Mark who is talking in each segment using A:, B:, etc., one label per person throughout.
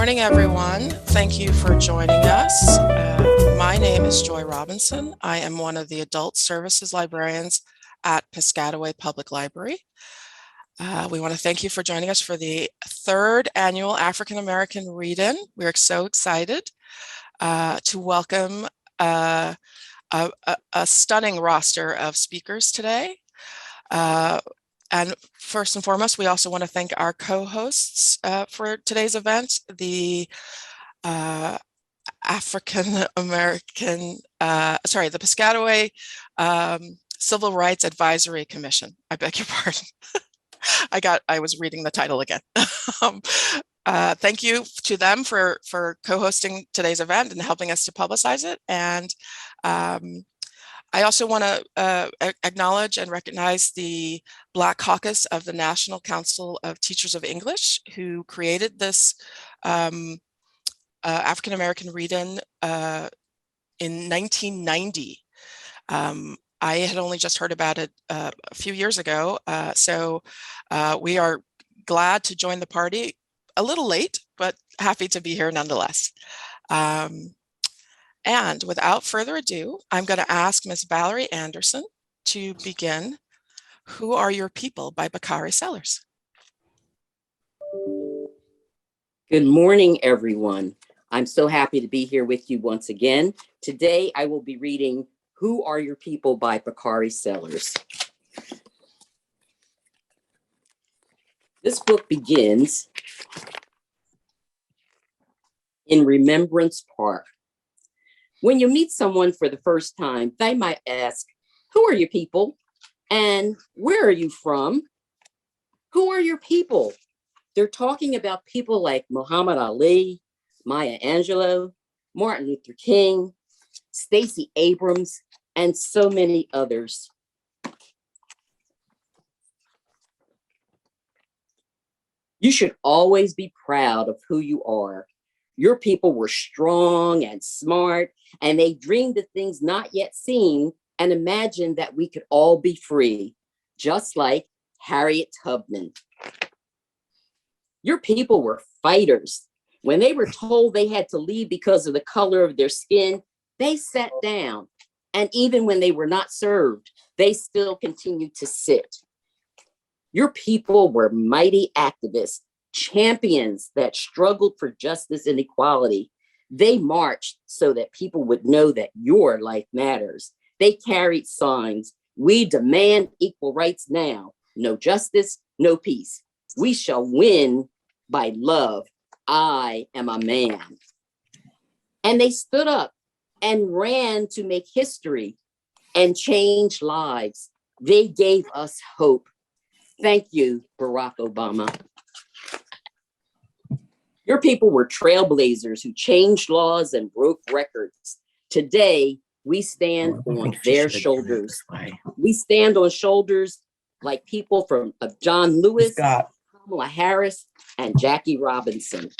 A: morning, everyone. Thank you for joining us. My name is Joy Robinson. I am one of the Adult Services Librarians at Piscataway Public Library. We want to thank you for joining us for the third annual African American Read-In. We're so excited to welcome a stunning roster of speakers today. And first and foremost, we also want to thank our co-hosts for today's event, the the Piscataway Civil Rights Advisory Commission. I beg your pardon. I was reading the title again. Thank you to them for co-hosting today's event and helping us to publicize it. And I also want to acknowledge and recognize the Black Caucus of the National Council of Teachers of English, who created this African American Read-In in 1990. I had only just heard about it a few years ago, so we are glad to join the party. A little late, but happy to be here nonetheless. And without further ado, I'm going to ask Ms. Valerie Anderson to begin Who Are Your People by Bakari Sellers.
B: Good morning, everyone. I'm so happy to be here with you once again. Today, I will be reading Who Are Your People by Bakari Sellers. This book begins in Remembrance Park. When you meet someone for the first time, they might ask, who are your people? And where are you from? Who are your people? They're talking about people like Muhammad Ali, Maya Angelou, Martin Luther King, Stacey Abrams, and so many others. You should always be proud of who you are. Your people were strong and smart, and they dreamed of things not yet seen and imagined that we could all be free, just like Harriet Tubman. Your people were fighters. When they were told they had to leave because of the color of their skin, they sat down. And even when they were not served, they still continued to sit. Your people were mighty activists, champions that struggled for justice and equality. They marched so that people would know that your life matters. They carried signs. We demand equal rights now. No justice, no peace. We shall win by love. I am a man. And they stood up and ran to make history and change lives. They gave us hope. Thank you, Barack Obama. Your people were trailblazers who changed laws and broke records. Today, we stand on their shoulders. We stand on shoulders like people from John Lewis, Kamala Harris, and Jackie Robinson.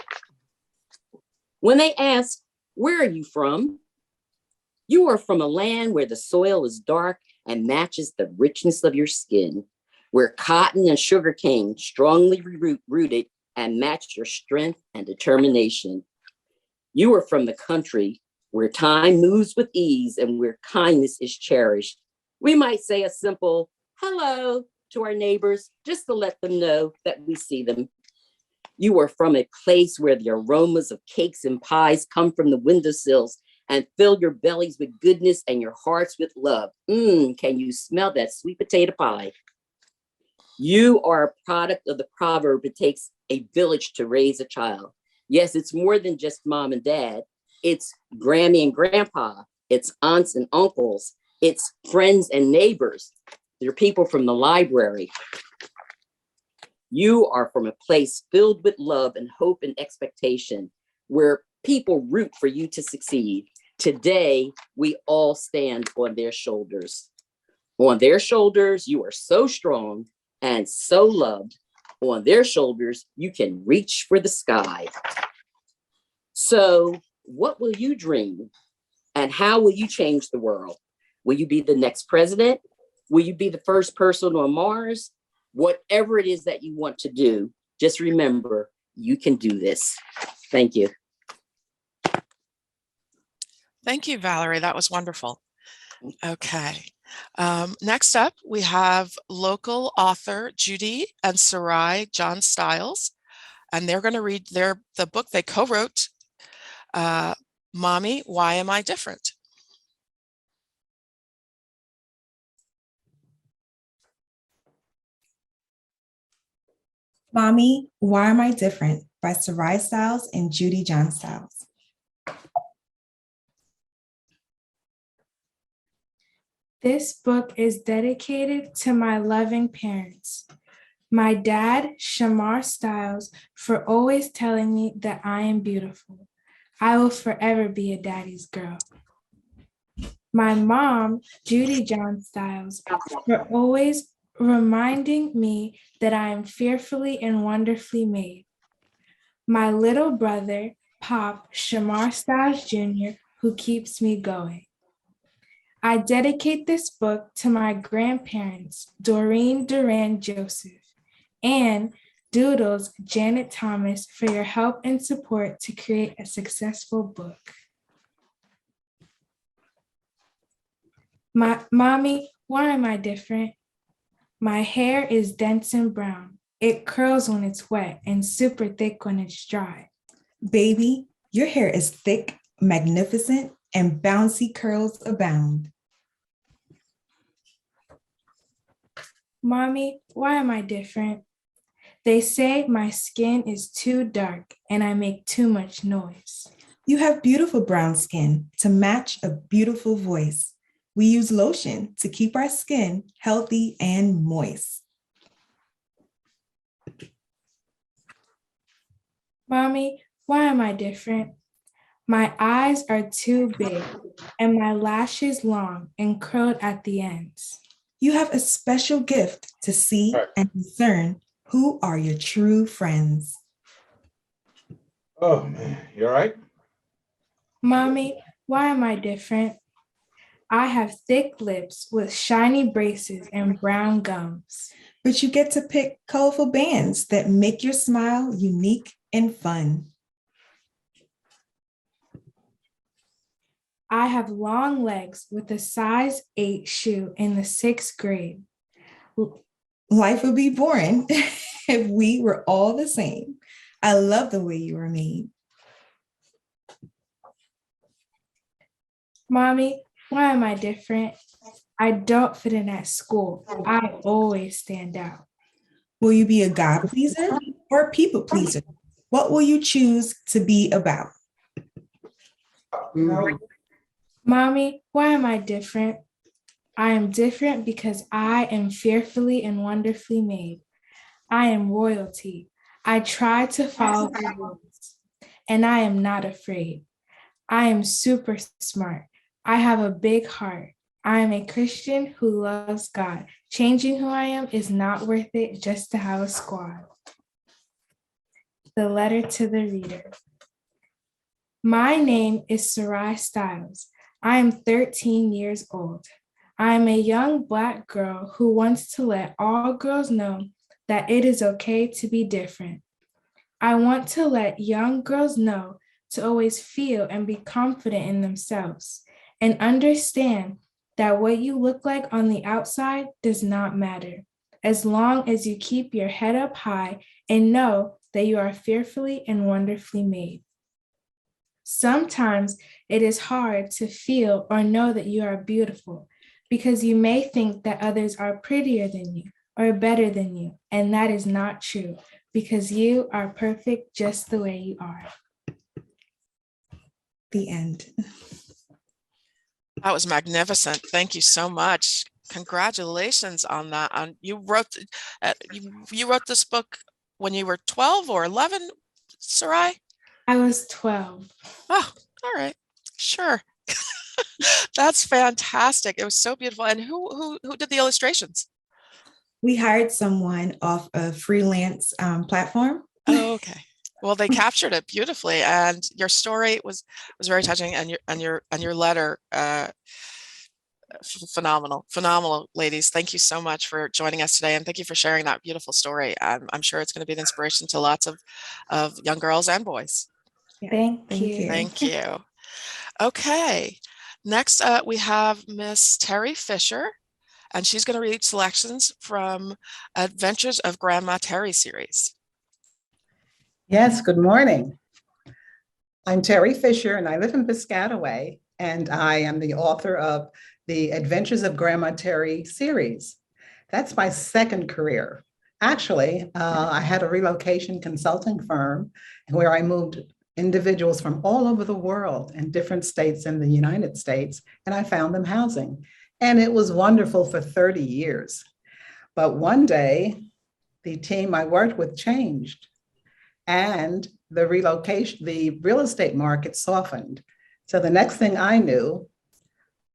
B: When they ask, where are you from? You are from a land where the soil is dark and matches the richness of your skin, where cotton and sugarcane strongly rooted and match your strength and determination. You are from the country where time moves with ease and where kindness is cherished. We might say a simple hello to our neighbors just to let them know that we see them. You are from a place where the aromas of cakes and pies come from the windowsills and fill your bellies with goodness and your hearts with love. Can you smell that sweet potato pie? You are a product of the proverb, it takes a village to raise a child. Yes, it's more than just mom and dad. It's Grammy and grandpa. It's aunts and uncles. It's friends and neighbors. They're people from the library. You are from a place filled with love and hope and expectation, where people root for you to succeed. Today, we all stand on their shoulders. On their shoulders, you are so strong and so loved. On their shoulders, you can reach for the sky. So what will you dream? And how will you change the world? Will you be the next president? Will you be the first person on Mars? Whatever it is that you want to do, just remember, You can do this. Thank you.
A: Thank you, Valerie. That was wonderful. Okay. Next up, we have local author Judy and Sarai John Stiles, and they're going to read the book they co-wrote, Mommy, Why Am I Different?
C: Mommy, Why Am I Different? By Sarai Stiles and Judy John Stiles.
D: This book is dedicated to my loving parents. My dad, Shamar Stiles, for always telling me that I am beautiful. I will forever be a daddy's girl. My mom, Judy John Stiles, for always reminding me that I am fearfully and wonderfully made. My little brother, Pop Shamar Stiles Jr., who keeps me going. I dedicate this book to my grandparents, Doreen Duran Joseph, and Doodles Janet Thomas, for your help and support to create a successful book. Mommy, why am I different? My hair is dense and brown. It curls when it's wet and super thick when it's dry.
C: Baby, your hair is thick, magnificent, and bouncy curls abound.
D: Mommy, why am I different? They say my skin is too dark and I make too much noise.
C: You have beautiful brown skin to match a beautiful voice. We use lotion to keep our skin healthy and moist.
D: Mommy, why am I different? My eyes are too big and my lashes long and curled at the ends.
C: You have a special gift to see and discern who are your true friends.
E: Oh man, you all right?
D: Mommy, why am I different? I have thick lips with shiny braces and brown gums.
C: But you get to pick colorful bands that make your smile unique and fun.
D: I have long legs with a size 8 shoe in the 6th grade.
C: Life would be boring if we were all the same. I love the way you are made.
D: Mommy, why am I different? I don't fit in at school. I always stand out.
C: Will you be a God pleaser or a people pleaser? What will you choose to be about?
D: Mommy, why am I different? I am different because I am fearfully and wonderfully made. I am royalty. I try to follow the rules, and I am not afraid. I am super smart. I have a big heart. I am a Christian who loves God. Changing who I am is not worth it just to have a squad. The letter to the reader. My name is Sarai Stiles. I am 13 years old. I am a young Black girl who wants to let all girls know that it is okay to be different. I want to let young girls know to always feel and be confident in themselves and understand that what you look like on the outside does not matter, as long as you keep your head up high and know that you are fearfully and wonderfully made. Sometimes it is hard to feel or know that you are beautiful because you may think that others are prettier than you or better than you, and that is not true because you are perfect just the way you are.
C: The end.
A: That was magnificent. Thank you so much. Congratulations on that. You wrote this book when you were 12 or 11, Sarai?
D: I was 12.
A: Oh, all right. Sure. That's fantastic. It was so beautiful. And who did the illustrations?
C: We hired someone off a freelance platform.
A: Oh, okay. Well, they captured it beautifully, and your story was very touching, and your letter Phenomenal, ladies. Thank you so much for joining us today, and thank you for sharing that beautiful story. I'm sure it's going to be an inspiration to lots of young girls and boys.
C: Yeah,
D: Thank
C: thank
D: you.
C: you.
A: Thank you. Okay, next we have Miss Terry Fisher, and she's going to read selections from Adventures of Grandma Terry series.
E: Yes, good morning. I'm Terry Fisher, and I live in Piscataway, and I am the author of the Adventures of Grandma Terry series. That's my second career. Actually, I had a relocation consulting firm where I moved individuals from all over the world in different states in the United States, and I found them housing. And it was wonderful for 30 years. But one day, the team I worked with changed, and the real estate market softened. So the next thing I knew,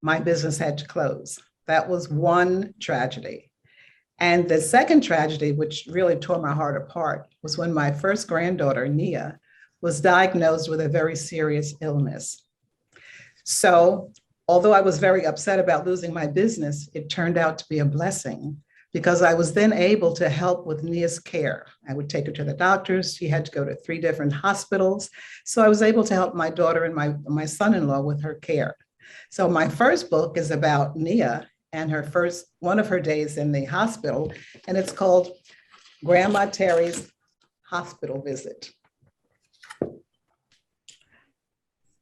E: my business had to close. That was one tragedy. And the second tragedy, which really tore my heart apart, was when my first granddaughter, Nia, was diagnosed with a very serious illness. So although I was very upset about losing my business, it turned out to be a blessing, because I was then able to help with Nia's care. I would take her to the doctors. She had to go to 3 different hospitals. So I was able to help my daughter and my son-in-law with her care. So my first book is about Nia and one of her days in the hospital, and it's called Grandma Terry's Hospital Visit.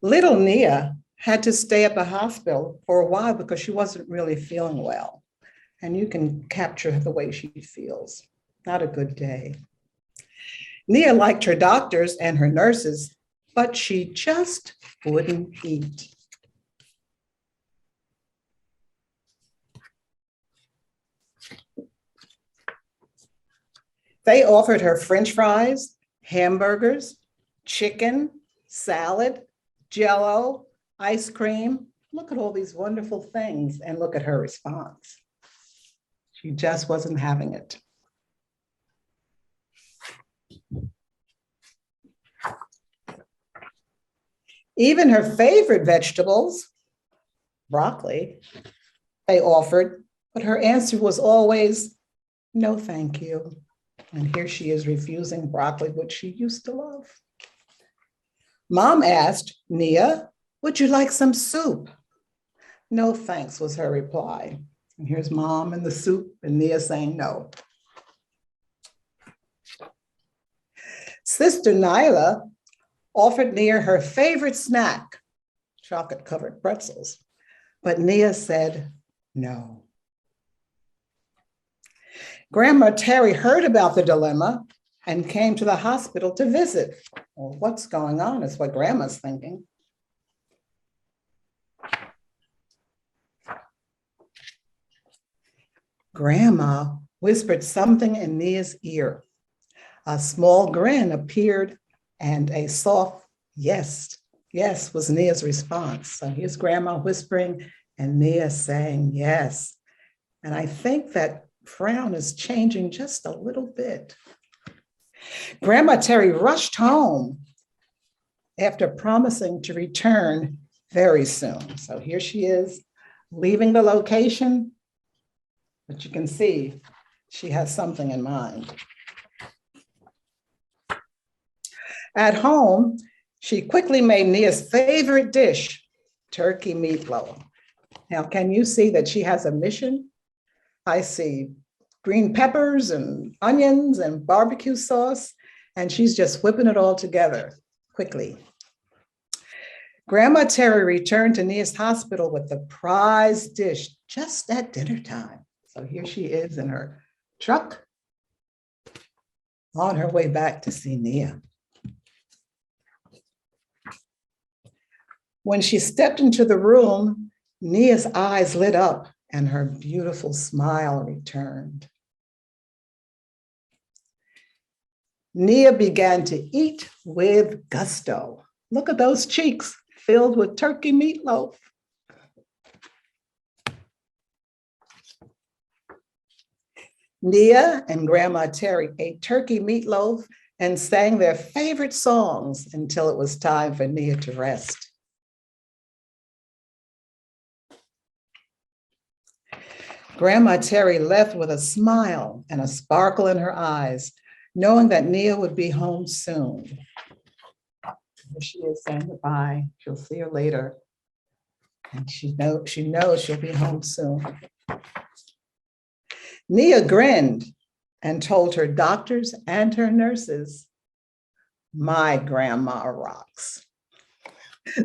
E: Little Nia had to stay at the hospital for a while because she wasn't really feeling well. And you can capture the way she feels. Not a good day. Nia liked her doctors and her nurses, but she just wouldn't eat. They offered her French fries, hamburgers, chicken, salad, Jell-O, ice cream. Look at all these wonderful things, and look at her response. She just wasn't having it. Even her favorite vegetables, broccoli, they offered, but her answer was always, no, thank you. And here she is refusing broccoli, which she used to love. Mom asked, Nia, would you like some soup? No, thanks, was her reply. And here's Mom and the soup, and Nia saying no. Sister Nyla offered Nia her favorite snack, chocolate-covered pretzels, but Nia said no. Grandma Terry heard about the dilemma and came to the hospital to visit. Well, what's going on is what Grandma's thinking. Grandma whispered something in Nia's ear. A small grin appeared, and a soft yes was Nia's response. So here's Grandma whispering and Nia saying yes. And I think that frown is changing just a little bit. Grandma Terry rushed home after promising to return very soon. So here she is leaving the location, but you can see she has something in mind. At home, she quickly made Nia's favorite dish, turkey meatloaf. Now, can you see that she has a mission? I see green peppers and onions and barbecue sauce, and she's just whipping it all together quickly. Grandma Terry returned to Nia's hospital with the prize dish just at dinner time. So here she is in her truck on her way back to see Nia. When she stepped into the room, Nia's eyes lit up and her beautiful smile returned. Nia began to eat with gusto. Look at those cheeks filled with turkey meatloaf. Nia and Grandma Terry ate turkey meatloaf and sang their favorite songs until it was time for Nia to rest. Grandma Terry left with a smile and a sparkle in her eyes, knowing that Nia would be home soon. Here she is saying goodbye. She'll see her later. And she knows she'll be home soon. Nia grinned and told her doctors and her nurses, "My grandma rocks."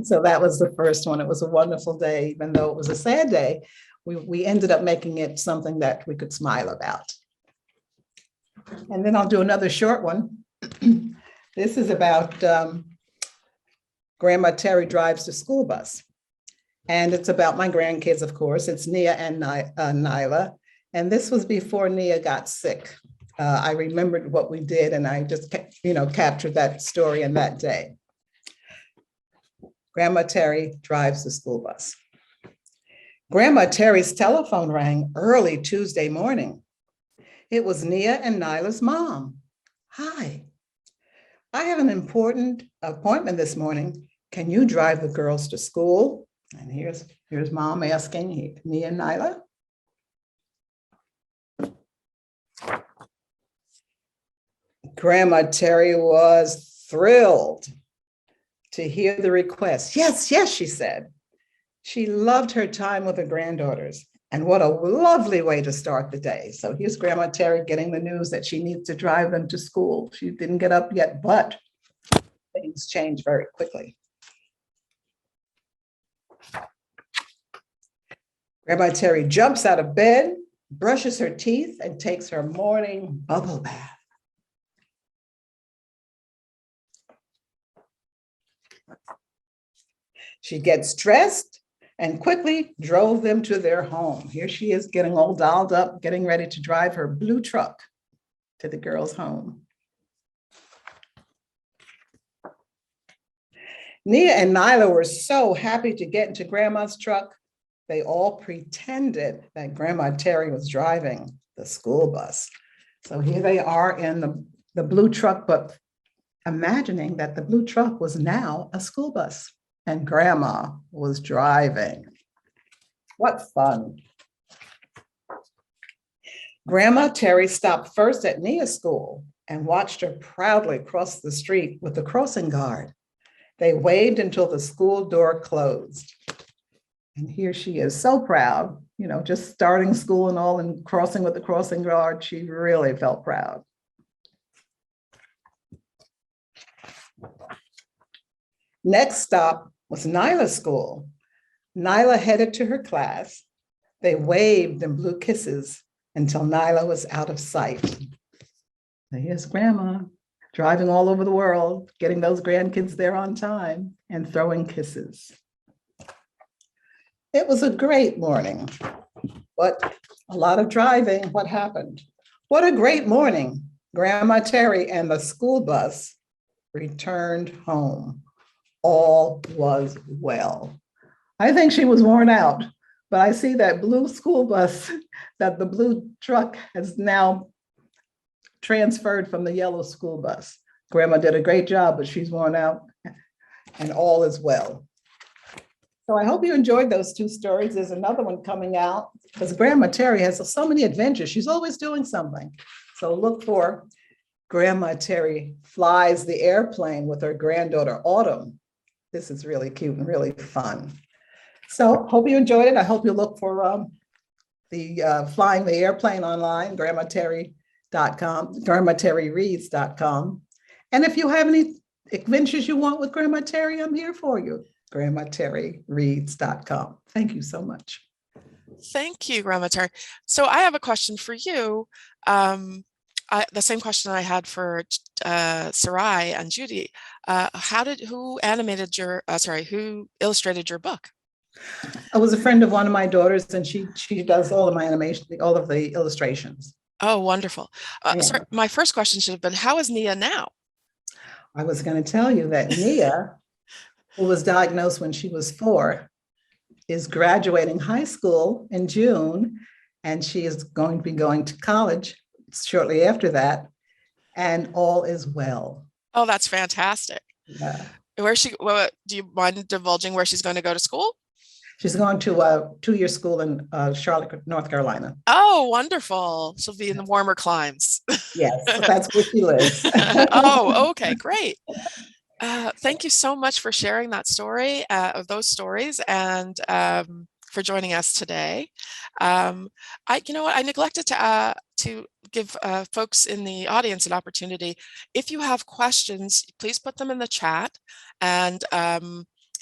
E: So that was the first one. It was a wonderful day, even though it was a sad day. We ended up making it something that we could smile about. And then I'll do another short one. This is about Grandma Terry drives the school bus. And it's about my grandkids, of course. It's Nia and Nyla. And this was before Nia got sick. I remembered what we did, and I just captured that story in that day. Grandma Terry drives the school bus. Grandma Terry's telephone rang early Tuesday morning. It was Nia and Nyla's mom. "Hi, I have an important appointment this morning. Can you drive the girls to school?" And here's mom asking Nia and Nyla. Grandma Terry was thrilled to hear the request. Yes, yes, she said. She loved her time with her granddaughters, and what a lovely way to start the day. So here's Grandma Terry getting the news that she needs to drive them to school. She didn't get up yet, but things change very quickly. Grandma Terry jumps out of bed, brushes her teeth, and takes her morning bubble bath. She gets dressed and quickly drove them to their home. Here she is getting all dolled up, getting ready to drive her blue truck to the girls' home. Nia and Nyla were so happy to get into Grandma's truck. They all pretended that Grandma Terry was driving the school bus. So here they are in the blue truck, but imagining that the blue truck was now a school bus and Grandma was driving. What fun. Grandma Terry stopped first at Nia's school and watched her proudly cross the street with the crossing guard. They waved until the school door closed. And here she is, so proud, just starting school and all and crossing with the crossing guard. She really felt proud. Next stop was Nyla's school. Nyla headed to her class. They waved and blew kisses until Nyla was out of sight. So here's Grandma driving all over the world, getting those grandkids there on time and throwing kisses. It was a great morning, but a lot of driving. What happened? What a great morning. Grandma Terry and the school bus returned home. All was well. I think she was worn out, but I see that blue school bus, that the blue truck has now transferred from the yellow school bus. Grandma did a great job, but she's worn out and all is well. So I hope you enjoyed those two stories. There's another one coming out because Grandma Terry has so many adventures. She's always doing something. So look for Grandma Terry Flies the Airplane with her granddaughter Autumn. This is really cute and really fun. So hope you enjoyed it. I hope you look for the Flying the Airplane online, grandmaterry.com, grandmaterryreads.com. And if you have any adventures you want with Grandma Terry, I'm here for you. grandmaterryreads.com. Thank you so much.
A: Thank you, Grandma Terry. So I have a question for you. The same question I had for Sarai and Judy. Who illustrated your book?
E: I was a friend of one of my daughters, and she does all of my animation, all of the illustrations.
A: Oh, wonderful.
E: Yeah.
A: Sorry, my first question should have been, how is Nia now?
E: I was going to tell you that Nia, who was diagnosed when she was 4, is graduating high school in June, and she is going to be going to college shortly after that, and all is well.
A: Oh, that's fantastic.
E: Yeah.
A: Do you mind divulging where she's going to go to school?
E: She's going to a 2-year school in Charlotte, North Carolina.
A: Oh, wonderful. She'll be in the warmer climes.
E: Yes, that's where she lives.
A: Oh, okay, great. Thank you so much for sharing that story, of those stories, and for joining us today. You know what, I neglected to give folks in the audience an opportunity. If you have questions, please put them in the chat, and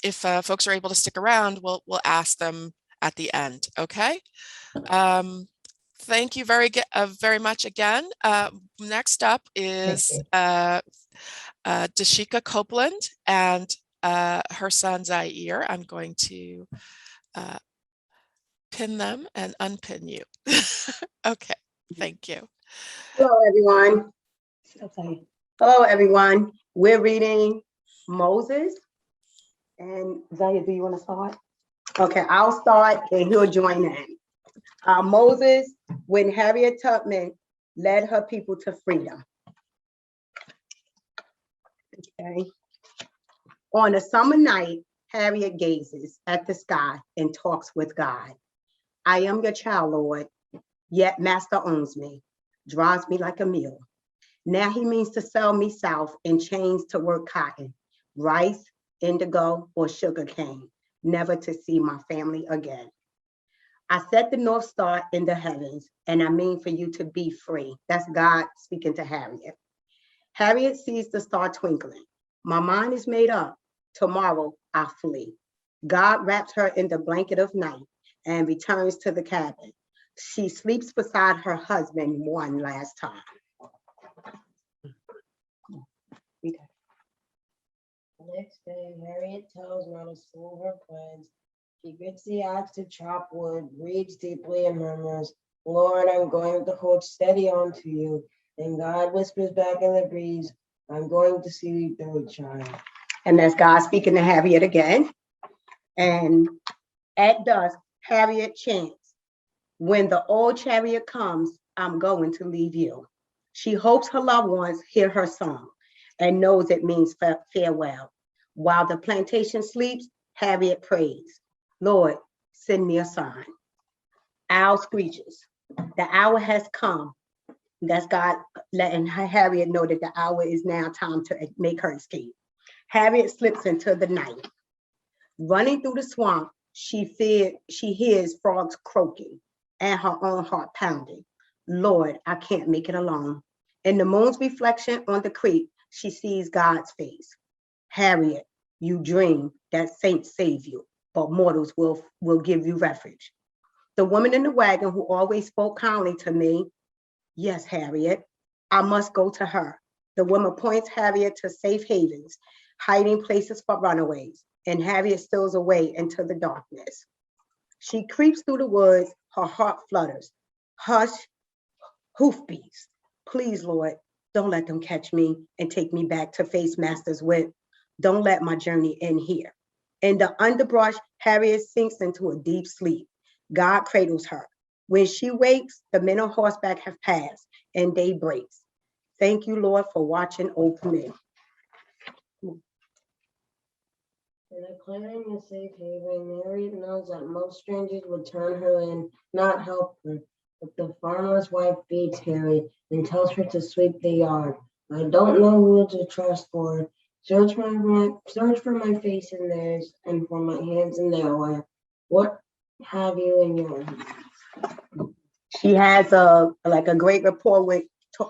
A: if folks are able to stick around, we'll ask them at the end. Okay. Thank you very much again. Next up is Dashika Copeland and her son Zaire. I'm going to pin them and unpin you. Okay, thank you.
F: Hello, everyone. Okay. Hello, everyone. We're reading Moses. And Zaya, do you want to start? Okay, I'll start and he'll join in. Moses, when Harriet Tubman led her people to freedom. Okay. On a summer night, Harriet gazes at the sky and talks with God. I am your child, Lord, yet master owns me, drives me like a mule. Now he means to sell me south in chains to work cotton, rice, indigo, or sugar cane, never to see my family again. I set the North Star in the heavens, and I mean for you to be free. That's God speaking to Harriet. Harriet sees the star twinkling. My mind is made up. Tomorrow I flee. God wraps her in the blanket of night and returns to the cabin. She sleeps beside her husband one last time.
G: The next day, Harriet tells Mountstuart her plans. She grits the axe to chop wood, breathes deeply, and murmurs, Lord, I'm going to hold steady on to you. Then God whispers back in the breeze, I'm going to see you through, child.
F: And that's God speaking to Harriet again. And at dusk, Harriet chants, when the old chariot comes, I'm going to leave you. She hopes her loved ones hear her song and knows it means farewell. While the plantation sleeps, Harriet prays, Lord, send me a sign. Owl screeches. The hour has come. That's God letting Harriet know that the hour is now time to make her escape. Harriet slips into the night. Running through the swamp, she hears frogs croaking and her own heart pounding. Lord, I can't make it alone. In the moon's reflection on the creek, she sees God's face. Harriet, you dream that saints save you, but mortals will give you refuge. The woman in the wagon who always spoke kindly to me, yes, Harriet, I must go to her. The woman points Harriet to safe havens, hiding places for runaways, and Harriet steals away into the darkness. She creeps through the woods, her heart flutters. Hush, hoofbeats. Please, Lord, don't let them catch me and take me back to face Master's whip. Don't let my journey end here. In the underbrush, Harriet sinks into a deep sleep. God cradles her. When she wakes, the men on horseback have passed and day breaks. Thank you, Lord, for watching over me.
G: In a clearing a safe haven, Harriet knows that most strangers would turn her in, not help her. But the farmer's wife beats Harriet and tells her to sweep the yard. I don't know who to trust for. Search for my face in theirs and for my hands in their lap. What have you in your hand?
F: She has a great rapport with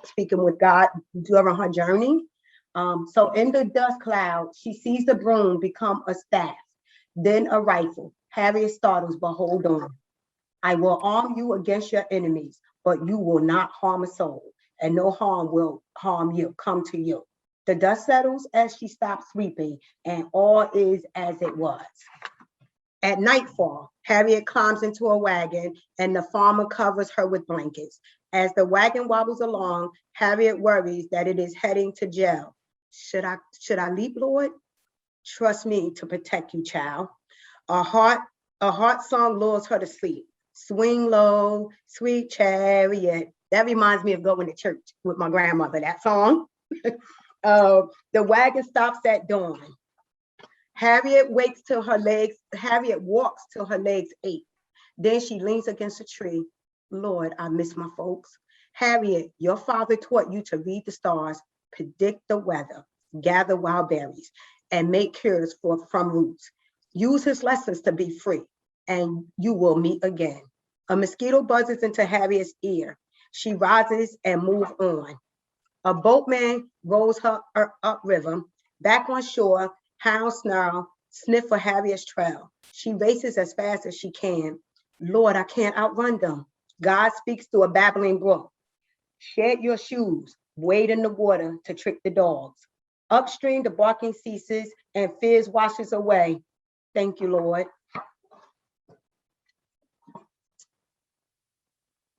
F: speaking with God during her journey. So in the dust cloud, she sees the broom become a staff, then a rifle. Harriet startles, but hold on. I will arm you against your enemies, but you will not harm a soul, and no harm will come to you. The dust settles as she stops sweeping, and all is as it was. At nightfall, Harriet climbs into a wagon, and the farmer covers her with blankets. As the wagon wobbles along, Harriet worries that it is heading to jail. Should I leap, Lord? Trust me to protect you, child. A heart song lures her to sleep. Swing low, sweet chariot. That reminds me of going to church with my grandmother, that song. The wagon stops at dawn. Harriet walks till her legs ache. Then she leans against a tree. Lord, I miss my folks. Harriet, your father taught you to read the stars, predict the weather, gather wild berries, and make cures from roots. Use his lessons to be free, and you will meet again. A mosquito buzzes into Harriet's ear. She rises and moves on. A boatman rows her upriver. Back on shore, hounds snarl, sniff for Harriet's trail. She races as fast as she can. Lord, I can't outrun them. God speaks through a babbling brook. Shed your shoes, wade in the water to trick the dogs. Upstream, the barking ceases and fears washes away. Thank you, Lord.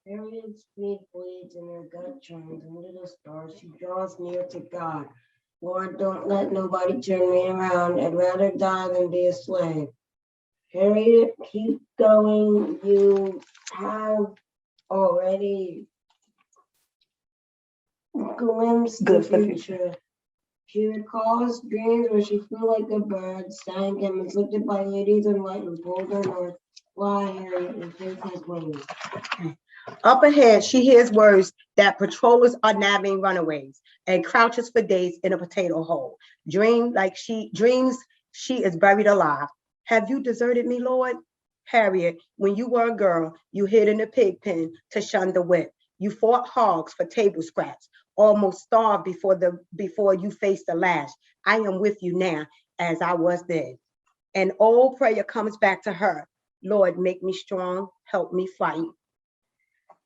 G: Harriet's feet bleeds and her gut churns into the stars. She draws near to God. Lord, don't let nobody turn me around. I'd rather die than be a slave. Harriet, keep going. You have already glimpsed the future. She recalls dreams where she flew like a bird, sang and was lifted by ladies in white and pulled her north. Fly, Harriet, and faith has wings.
F: Up ahead, she hears words that patrollers are nabbing runaways and crouches for days in a potato hole. Dreams she is buried alive. Have you deserted me, Lord? Harriet, when you were a girl, you hid in the pig pen to shun the whip. You fought hogs for table scraps, almost starved before you faced the lash. I am with you now, as I was then. An old prayer comes back to her. Lord, make me strong, help me fight.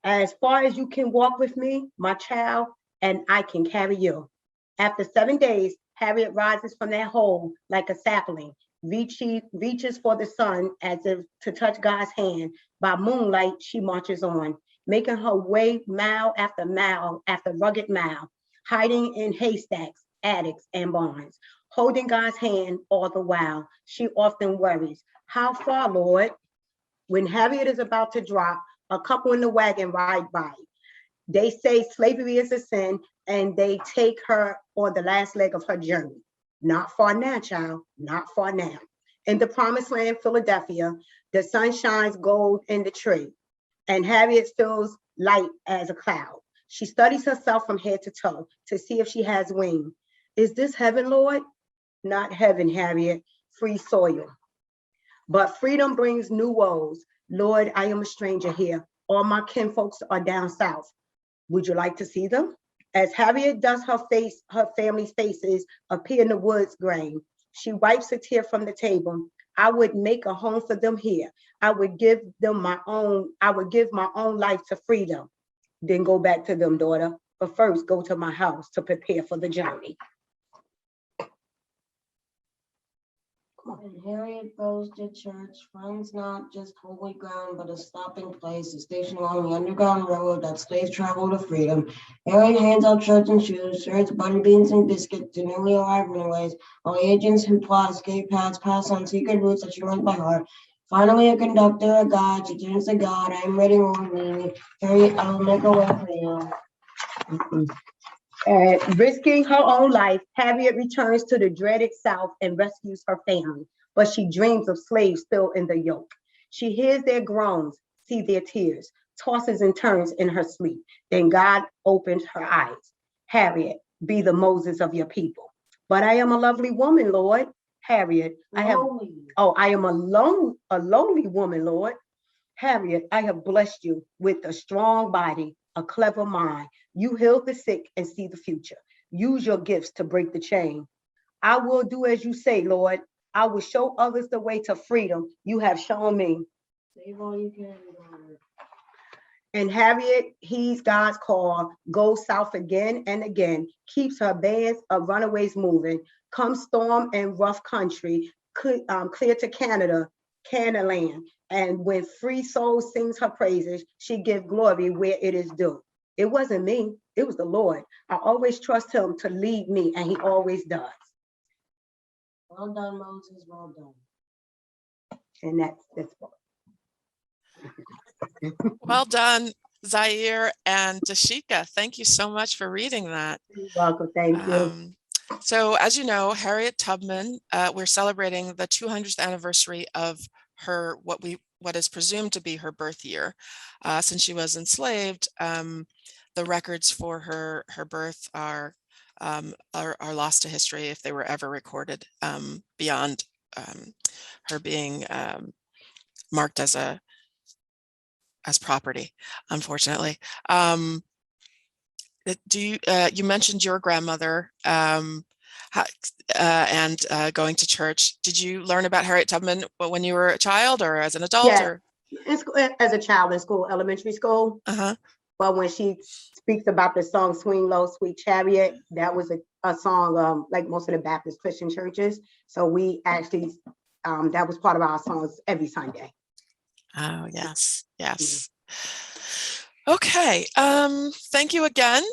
F: As far as you can walk with me, my child, and I can carry you. After 7 days, Harriet rises from that hole like a sapling, reaches for the sun as if to touch God's hand. By moonlight, she marches on, making her way mile after rugged mile, hiding in haystacks, attics, and barns, holding God's hand all the while. She often worries, how far, Lord? When Harriet is about to drop, a couple in the wagon ride by. They say slavery is a sin, and they take her on the last leg of her journey. Not far now, child, not far now. In the promised land, Philadelphia, the sun shines gold in the tree, and Harriet feels light as a cloud. She studies herself from head to toe to see if she has wings. Is this heaven, Lord? Not heaven, Harriet, free soil. But freedom brings new woes. Lord, I am a stranger here. All my kinfolks are down south. Would you like to see them? As Harriet does her family's faces appear in the woods grain, she wipes a tear from the table. I would make a home for them here. I would give my own life to freedom. Then go back to them, daughter. But first, go to my house to prepare for the journey.
G: And Harriet goes to church, finds not just holy ground, but a stopping place, a station along the underground railroad that slaves travel to freedom. Harriet hands out shirts and shoes, shirts, butter beans, and biscuits to newly arrived runaways, while agents who plot escape paths pass on secret routes that she learned by heart. Finally, a conductor, a guide, she turns to God. I am ready, Lord, lead me. Harriet, I will make a way for you.
F: Risking her own life, Harriet returns to the dreaded South and rescues her family, but she dreams of slaves still in the yoke. She hears their groans, sees their tears, tosses and turns in her sleep. Then God opens her eyes. Harriet, be the Moses of your people. But I am a lovely woman, Lord. Harriet, I am a lonely woman, Lord. Harriet, I have blessed you with a strong body, a clever mind. You heal the sick and see the future. Use your gifts to break the chain. I will do as you say, Lord. I will show others the way to freedom you have shown me.
G: Save all you can, daughter.
F: And Harriet heeds God's call, goes south again and again, keeps her bands of runaways moving, comes storm and rough country, clear to Canada land. And when free souls sings her praises, she gives glory where it is due. It wasn't me, it was the Lord. I always trust him to lead me, and he always does.
G: Well done, Moses, well done.
F: And that's this book.
A: Well done, Zaire and Dashika. Thank you so much for reading that.
F: You're welcome, thank you.
A: So as you know, Harriet Tubman, we're celebrating the 200th anniversary of her, what is presumed to be her birth year. Since she was enslaved, the records for her birth are lost to history if they were ever recorded, beyond her being marked as property, unfortunately. You mentioned your grandmother and going to church. Did you learn about Harriet Tubman when you were a child or as an adult?
F: Yeah.
A: Or
F: As a child in school, elementary school. But when she speaks about the song Swing Low, Sweet Chariot, that was a song like most of the Baptist Christian churches. So we actually, that was part of our songs every Sunday.
A: Oh, yes. Yes. Okay. Thank you again.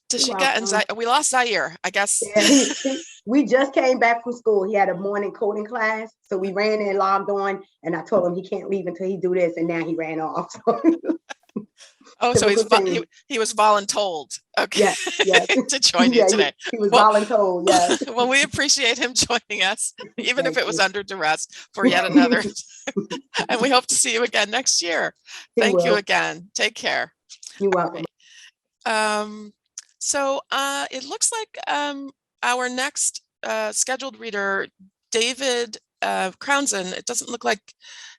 A: Did she get anxiety? We lost Zaire, I guess.
F: Yeah, we just came back from school. He had a morning coding class. So we ran in, logged on, and I told him he can't leave until he do this. And now he ran off.
A: Oh, so he was voluntold. Okay.
F: Yes.
A: To join you today.
F: He was voluntold, yes.
A: Well, we appreciate him joining us, even if it was under duress, for yet another. And we hope to see you again next year. Thank you again. Take care.
F: You're welcome.
A: So it looks like our next scheduled reader, David Crownson, it doesn't look like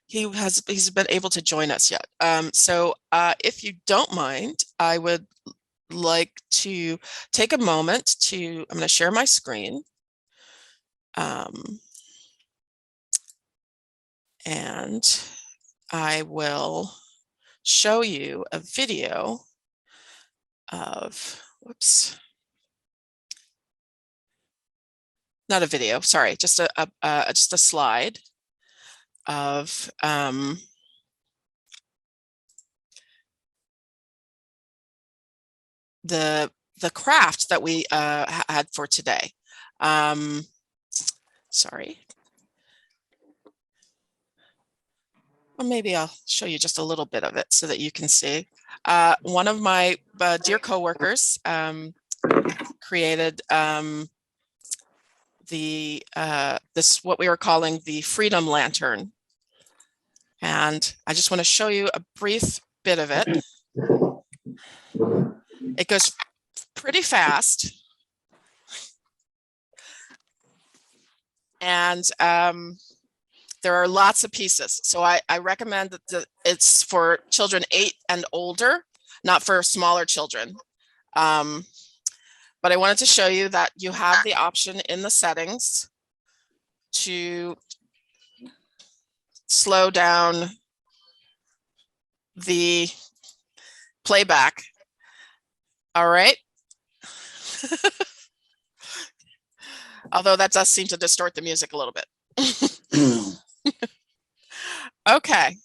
A: he's been able to join us yet. So if you don't mind, I would like to take a moment I'm going to share my screen. And I will show you a video of, whoops. Not a video, sorry, just a slide of the craft that we had for today. Sorry. Well, maybe I'll show you just a little bit of it so that you can see. One of my dear coworkers created this what we were calling the Freedom Lantern, and I just want to show you a brief bit of it. It goes pretty fast, and there are lots of pieces. So I recommend that it's for children 8 and older, not for smaller children. But I wanted to show you that you have the option in the settings to slow down the playback. All right. Although that does seem to distort the music a little bit. Okay,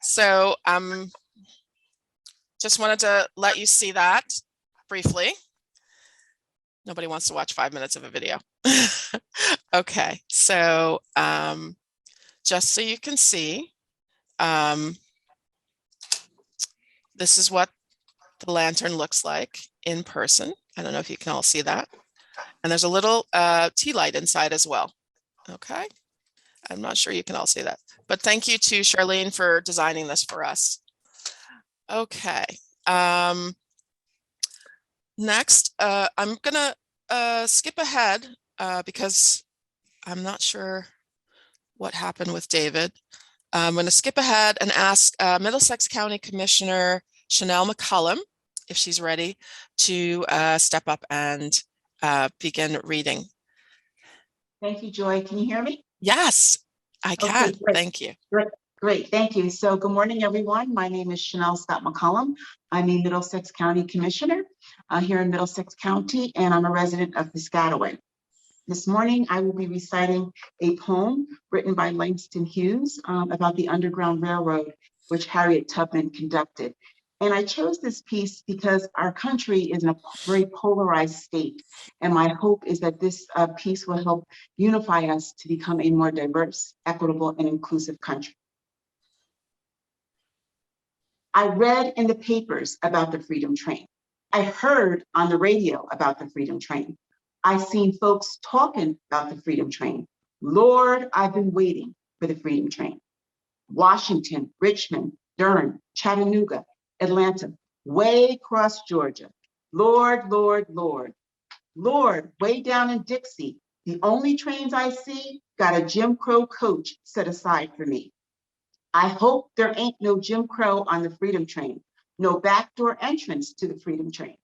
A: so just wanted to let you see that briefly. Nobody wants to watch 5 minutes of a video. Okay, so just so you can see, this is what the lantern looks like in person. I don't know if you can all see that. And there's a little tea light inside as well. Okay, I'm not sure you can all see that, but thank you to Charlene for designing this for us. Okay, next, I'm gonna skip ahead because I'm not sure what happened with David. I'm gonna skip ahead and ask Middlesex County Commissioner Chanel McCullum if she's ready to step up and begin reading.
H: Thank you, Joy. Can you hear me?
A: Yes, I can.
H: Okay, great.
A: Thank you.
H: Great, thank you. So good morning, everyone. My name is Chanel Scott McCullum. I'm a Middlesex County Commissioner here in Middlesex County, and I'm a resident of Piscataway. This morning, I will be reciting a poem written by Langston Hughes about the Underground Railroad, which Harriet Tubman conducted. And I chose this piece because our country is in a very polarized state. And my hope is that this piece will help unify us to become a more diverse, equitable, and inclusive country. I read in the papers about the Freedom Train. I heard on the radio about the Freedom Train. I've seen folks talking about the Freedom Train. Lord, I've been waiting for the Freedom Train. Washington, Richmond, Durham, Chattanooga, Atlanta, way across Georgia. Lord, Lord, Lord. Lord, way down in Dixie, the only trains I see got a Jim Crow coach set aside for me. I hope there ain't no Jim Crow on the Freedom Train, no backdoor entrance to the Freedom Train,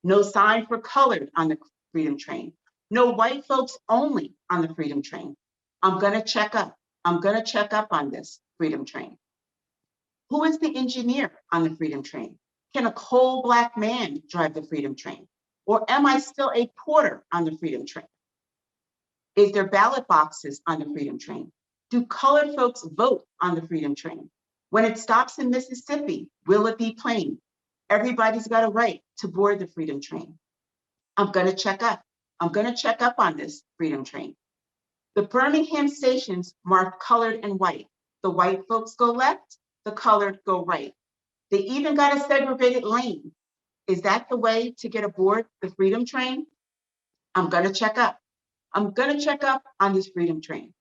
H: no sign for colored on the Freedom Train, no white folks only on the Freedom Train. I'm gonna check up. I'm gonna check up on this Freedom Train. Who is the engineer on the Freedom Train? Can a coal black man drive the Freedom Train? Or am I still a porter on the Freedom Train? Is there ballot boxes on the Freedom Train? Do colored folks vote on the Freedom Train? When it stops in Mississippi, will it be plain? Everybody's got a right to board the Freedom Train. I'm gonna check up. I'm gonna check up on this Freedom Train. The Birmingham stations marked colored and white. The white folks go left, the colored go right. They even got a segregated lane. Is that the way to get aboard the Freedom Train? I'm gonna check up. I'm gonna check up on this Freedom Train.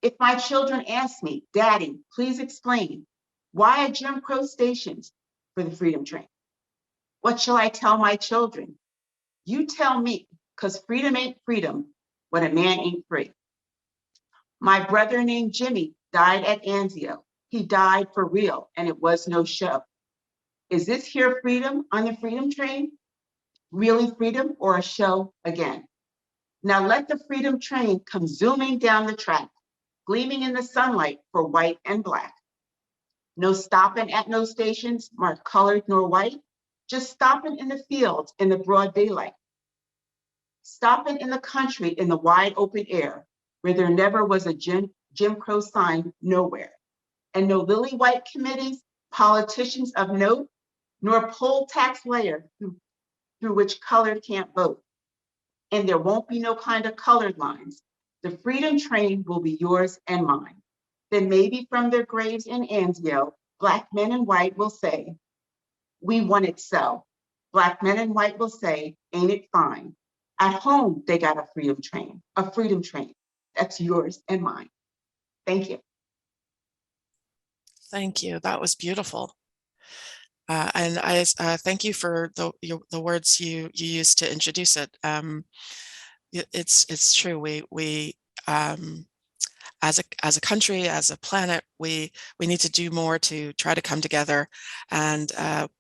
H: If my children ask me, Daddy, please explain, why are Jim Crow stations for the Freedom Train? What shall I tell my children? You tell me, because freedom ain't freedom when a man ain't free. My brother named Jimmy died at Anzio. He died for real, and it was no show. Is this here freedom on the Freedom Train? Really freedom or a show again? Now let the Freedom Train come zooming down the track, gleaming in the sunlight for white and black. No stopping at no stations marked colored nor white, just stopping in the fields in the broad daylight. Stopping in the country in the wide open air, where there never was a Jim Crow sign nowhere. And no lily white committees, politicians of note, nor poll tax layer through which colored can't vote. And there won't be no kind of colored lines. The Freedom Train will be yours and mine. Then maybe from their graves in Anzio, Black men and white will say, we want it so. Black men and white will say, ain't it fine? At home, they got a Freedom Train that's yours and mine. Thank you.
A: Thank you. That was beautiful. And I thank you for the words you used to introduce it. It's true. We as a country, as a planet, we need to do more to try to come together. And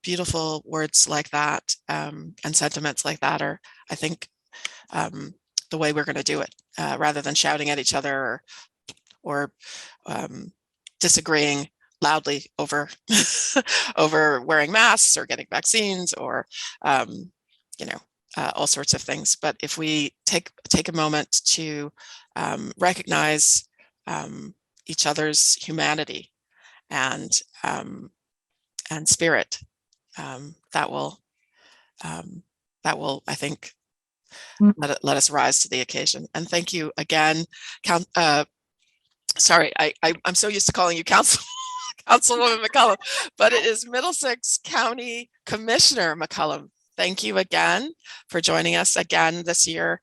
A: beautiful words like that and sentiments like that are, I think, the way we're going to do it, rather than shouting at each other or disagreeing loudly over over wearing masks or getting vaccines or all sorts of things. But if we take a moment to recognize each other's humanity and spirit, that will I think let us rise to the occasion. And thank you again, sorry, I'm so used to calling you Councilwoman McCollum, but it is Middlesex County Commissioner McCollum. Thank you again for joining us again this year.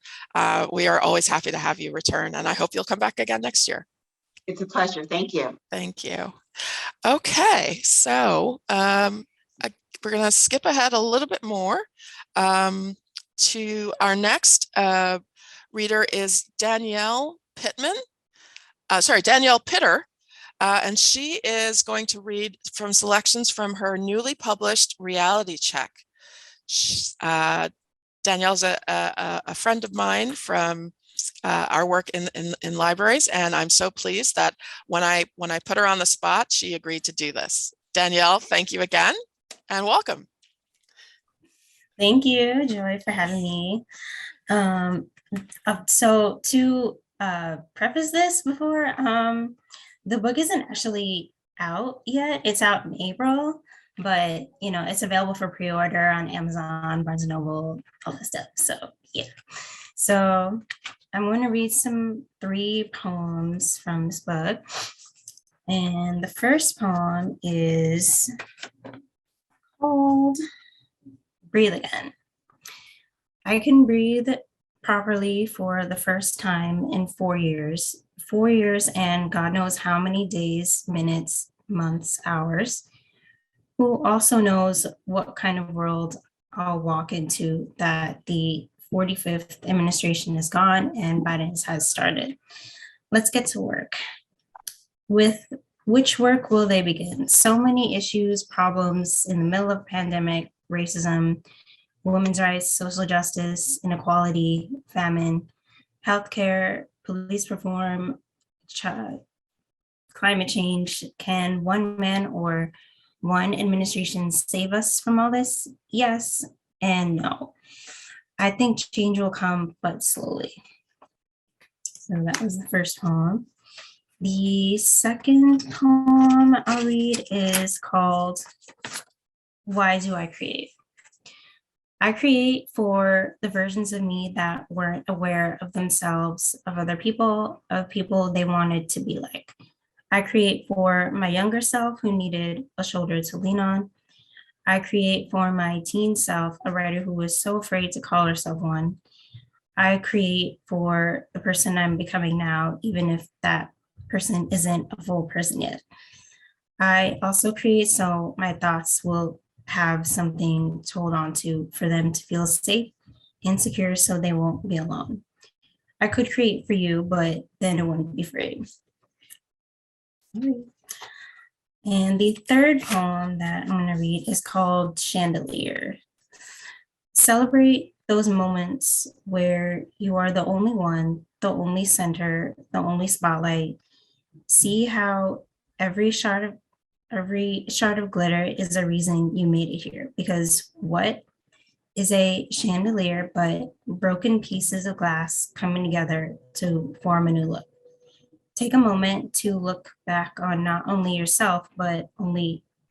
A: We are always happy to have you return, and I hope you'll come back again next year.
H: It's a pleasure. Thank you.
A: Thank you. Okay, so we're going to skip ahead a little bit more to our next reader is Danielle Pittman. Danielle Pitter. And she is going to read from selections from her newly published reality check. Danielle's a friend of mine from our work in libraries, and I'm so pleased that when I put her on the spot, she agreed to do this. Danielle, thank you again, and welcome.
I: Thank you, Joy, for having me. So to preface this before, the book isn't actually out yet. It's out in April, but it's available for pre-order on Amazon, Barnes & Noble, all that stuff. So yeah. So I'm going to read 3 poems from this book. And the first poem is called Breathe Again. I can breathe properly for the first time in 4 years. 4 years and God knows how many days, minutes, months, hours. Who also knows what kind of world I'll walk into that the 45th administration is gone and Biden has started. Let's get to work. With which work will they begin? So many issues, problems in the middle of pandemic, racism, women's rights, social justice, inequality, famine, healthcare, police reform, climate change. Can one man or one administration save us from all this? Yes and no. I think change will come, but slowly. So that was the first poem. The second poem I'll read is called Why Do I Create? I create for the versions of me that weren't aware of themselves, of other people, of people they wanted to be like. I create for my younger self who needed a shoulder to lean on. I create for my teen self, a writer who was so afraid to call herself one. I create for the person I'm becoming now, even if that person isn't a full person yet. I also create so my thoughts will have something to hold on to for them to feel safe and secure so they won't be alone. I could create for you, but then it wouldn't be free. And the third poem that I'm going to read is called Chandelier. Celebrate those moments where you are the only one, the only center, the only spotlight. See how every shard of glitter is a reason you made it here. Because what is a chandelier but broken pieces of glass coming together to form a new look? Take a moment to look back on not only yourself, but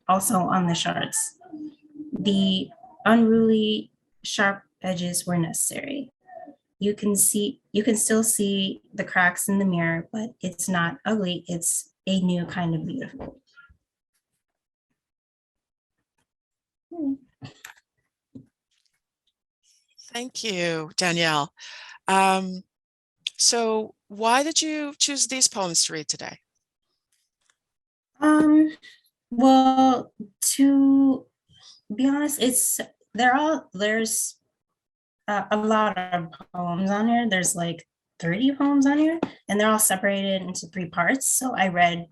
I: also on the shards. The unruly, sharp edges were necessary. You can still see the cracks in the mirror, but it's not ugly. It's a new kind of beautiful.
A: Thank you, Danielle. So why did you choose these poems to read today?
I: Well, to be honest, there's a lot of poems on here. There's like 30 poems on here, and they're all separated into 3 parts. So I read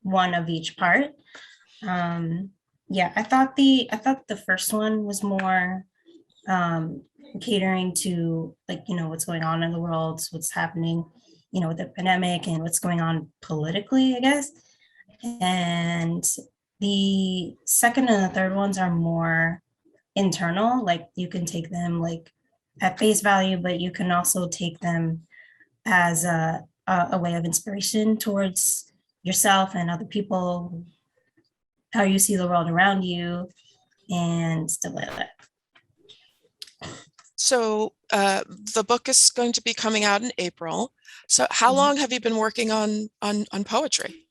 I: one of each part. Yeah, I thought the first one was more catering to, like, what's going on in the world, what's happening, with the pandemic and what's going on politically, I guess. And the second and the third ones are more internal, like you can take them like at face value, but you can also take them as a way of inspiration towards yourself and other people, how you see the world around you, and stuff like that.
A: So the book is going to be coming out in April. So how long have you been working on poetry?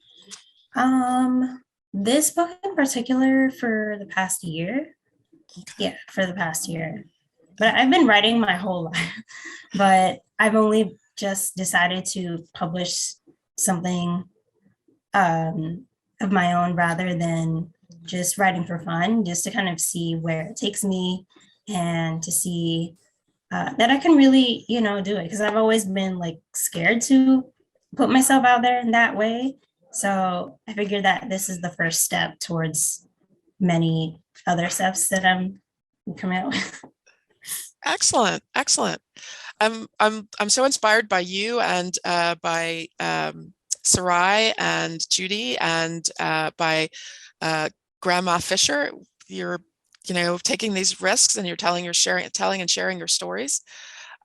I: This book in particular for the past year.
A: Okay.
I: Yeah, for the past year. But I've been writing my whole life, but I've only just decided to publish something of my own rather than just writing for fun, just to kind of see where it takes me and to see that I can really, do it. Because I've always been like scared to put myself out there in that way. So I figured that this is the first step towards many other steps that I'm coming out with.
A: Excellent, excellent. I'm so inspired by you and by Sarai and Judy and by Grandma Fisher. You're taking these risks and you're telling and sharing your stories.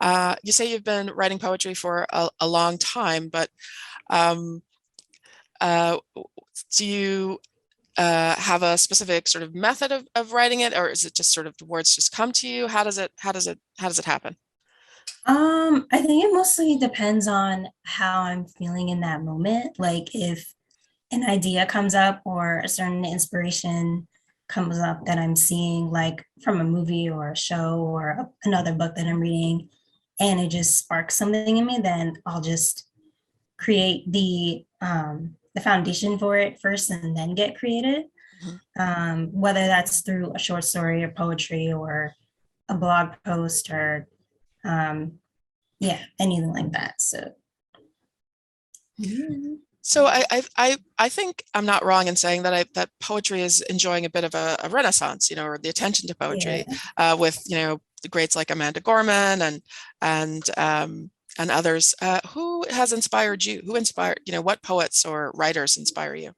A: You say you've been writing poetry for a long time, but do you have a specific sort of method of writing it, or is it just sort of the words just come to you? How does it happen?
I: I think it mostly depends on how I'm feeling in that moment. Like if an idea comes up or a certain inspiration comes up that I'm seeing, like from a movie or a show or another book that I'm reading, and it just sparks something in me, then I'll just create the foundation for it first and then get creative. Whether that's through a short story or poetry or a blog post or yeah, anything like that.
A: So I think I'm not wrong in saying that that poetry is enjoying a bit of a renaissance, you know, or the attention to poetry with, you know, the greats like Amanda Gorman and others. Who has inspired you? Who inspired, you know, what poets or writers inspire you?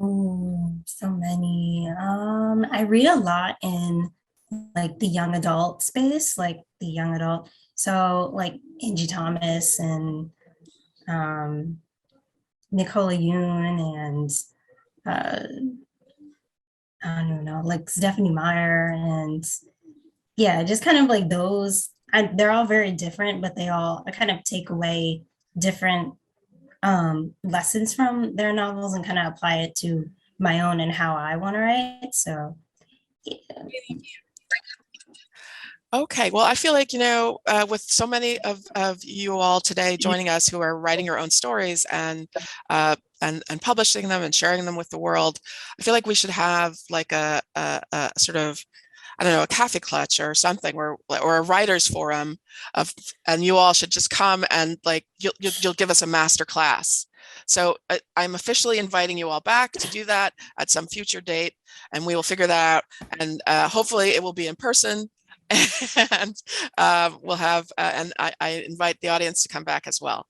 I: Oh, so many. I read a lot in like the young adult space, like the young adult. So like Angie Thomas and Nicola Yoon and I don't know, like Stephanie Meyer and yeah, just kind of like those. They're all very different, but they all kind of take away different lessons from their novels and kind of apply it to my own and how I want to write. So yeah.
A: Okay, well, I feel like, you know, with so many of you all today joining us who are writing your own stories and publishing them and sharing them with the world, I feel like we should have like a sort of, I don't know, a Kaffee Clutch or something, or a writers forum and you all should just come and like you'll give us a master class. So I'm officially inviting you all back to do that at some future date, and we will figure that out. And hopefully it will be in person. And we'll have, and I invite the audience to come back as well.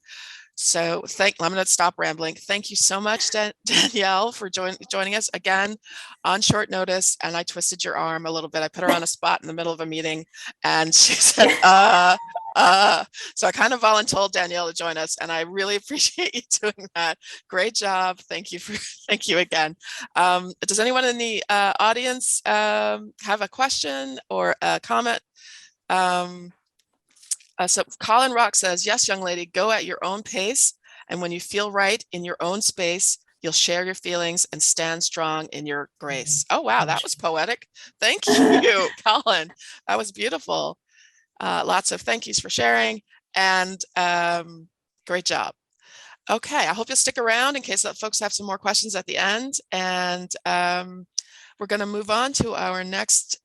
A: So I'm going to stop rambling. Thank you so much, Danielle, for joining us again on short notice. And I twisted your arm a little bit. I put her on a spot in the middle of a meeting and she said, so I kind of volunteered Danielle to join us, and I really appreciate you doing that. Great job. Thank you again. Does anyone in the audience have a question or a comment? So Colin Rock says, yes, young lady, go at your own pace. And when you feel right in your own space, you'll share your feelings and stand strong in your grace. Oh, wow. That was poetic. Thank you, Colin. That was beautiful. Lots of thank yous for sharing, and great job. Okay, I hope you'll stick around in case that folks have some more questions at the end. And we're going to move on to our next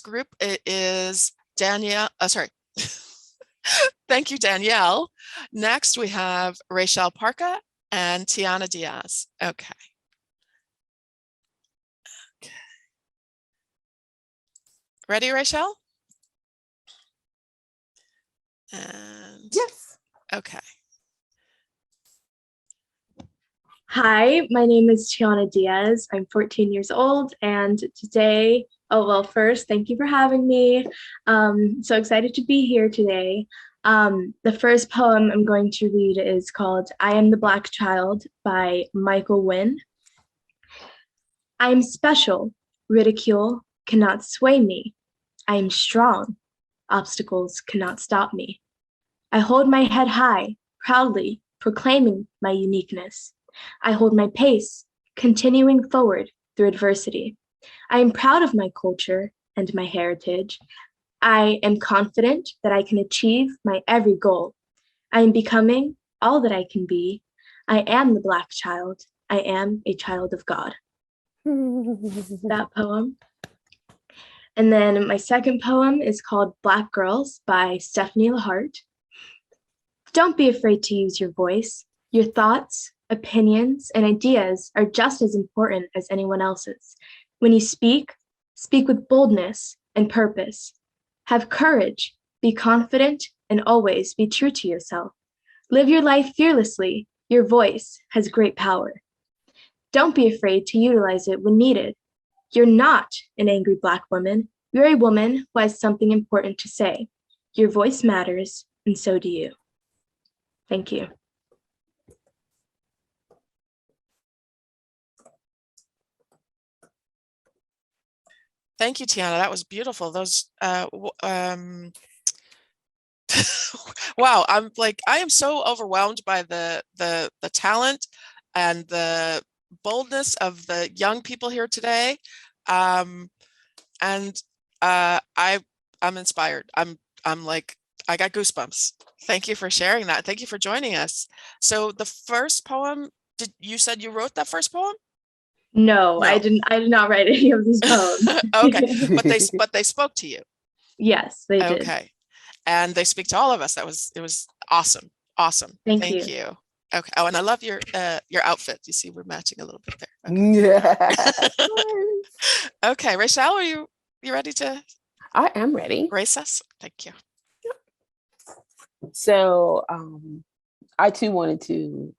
A: group. It is Danielle. Sorry. Thank you, Danielle. Next, we have Rachel Parka and Tiana Diaz. Okay. Ready, Rachel? And
J: yes.
A: Okay.
J: Hi, my name is Tiana Diaz. I'm 14 years old, and today, first, thank you for having me. So excited to be here today. The first poem I'm going to read is called I Am the Black Child by Michael Wynn. I am special. Ridicule cannot sway me. I am strong. Obstacles cannot stop me. I hold my head high, proudly proclaiming my uniqueness. I hold my pace, continuing forward through adversity. I am proud of my culture and my heritage. I am confident that I can achieve my every goal. I am becoming all that I can be. I am the Black child. I am a child of God. That poem. And then my second poem is called Black Girls by Stephanie Lahart. Don't be afraid to use your voice. Your thoughts, opinions, and ideas are just as important as anyone else's. When you speak, speak with boldness and purpose. Have courage, be confident, and always be true to yourself. Live your life fearlessly. Your voice has great power. Don't be afraid to utilize it when needed. You're not an angry Black woman. You're a woman who has something important to say. Your voice matters, and so do you. Thank you.
A: Thank you, Tiana. That was beautiful. Those, wow, I am so overwhelmed by the talent and the boldness of the young people here today. And I'm inspired. I'm like, I got goosebumps. Thank you for sharing that. Thank you for joining us. So the first poem, you said you wrote that first poem?
J: No,
A: No.
J: I did not write any of these poems.
A: Okay, but they spoke to you.
J: Yes, they did.
A: Okay. And they speak to all of us. It was awesome. Awesome.
J: Thank
A: Thank
J: you.
A: you. Okay. Oh, and I love your outfit. You see, we're matching a little bit there.
K: Yeah.
A: Okay, Rachel, are you ready to
K: I am ready.
A: grace us? Thank you.
K: So I too wanted to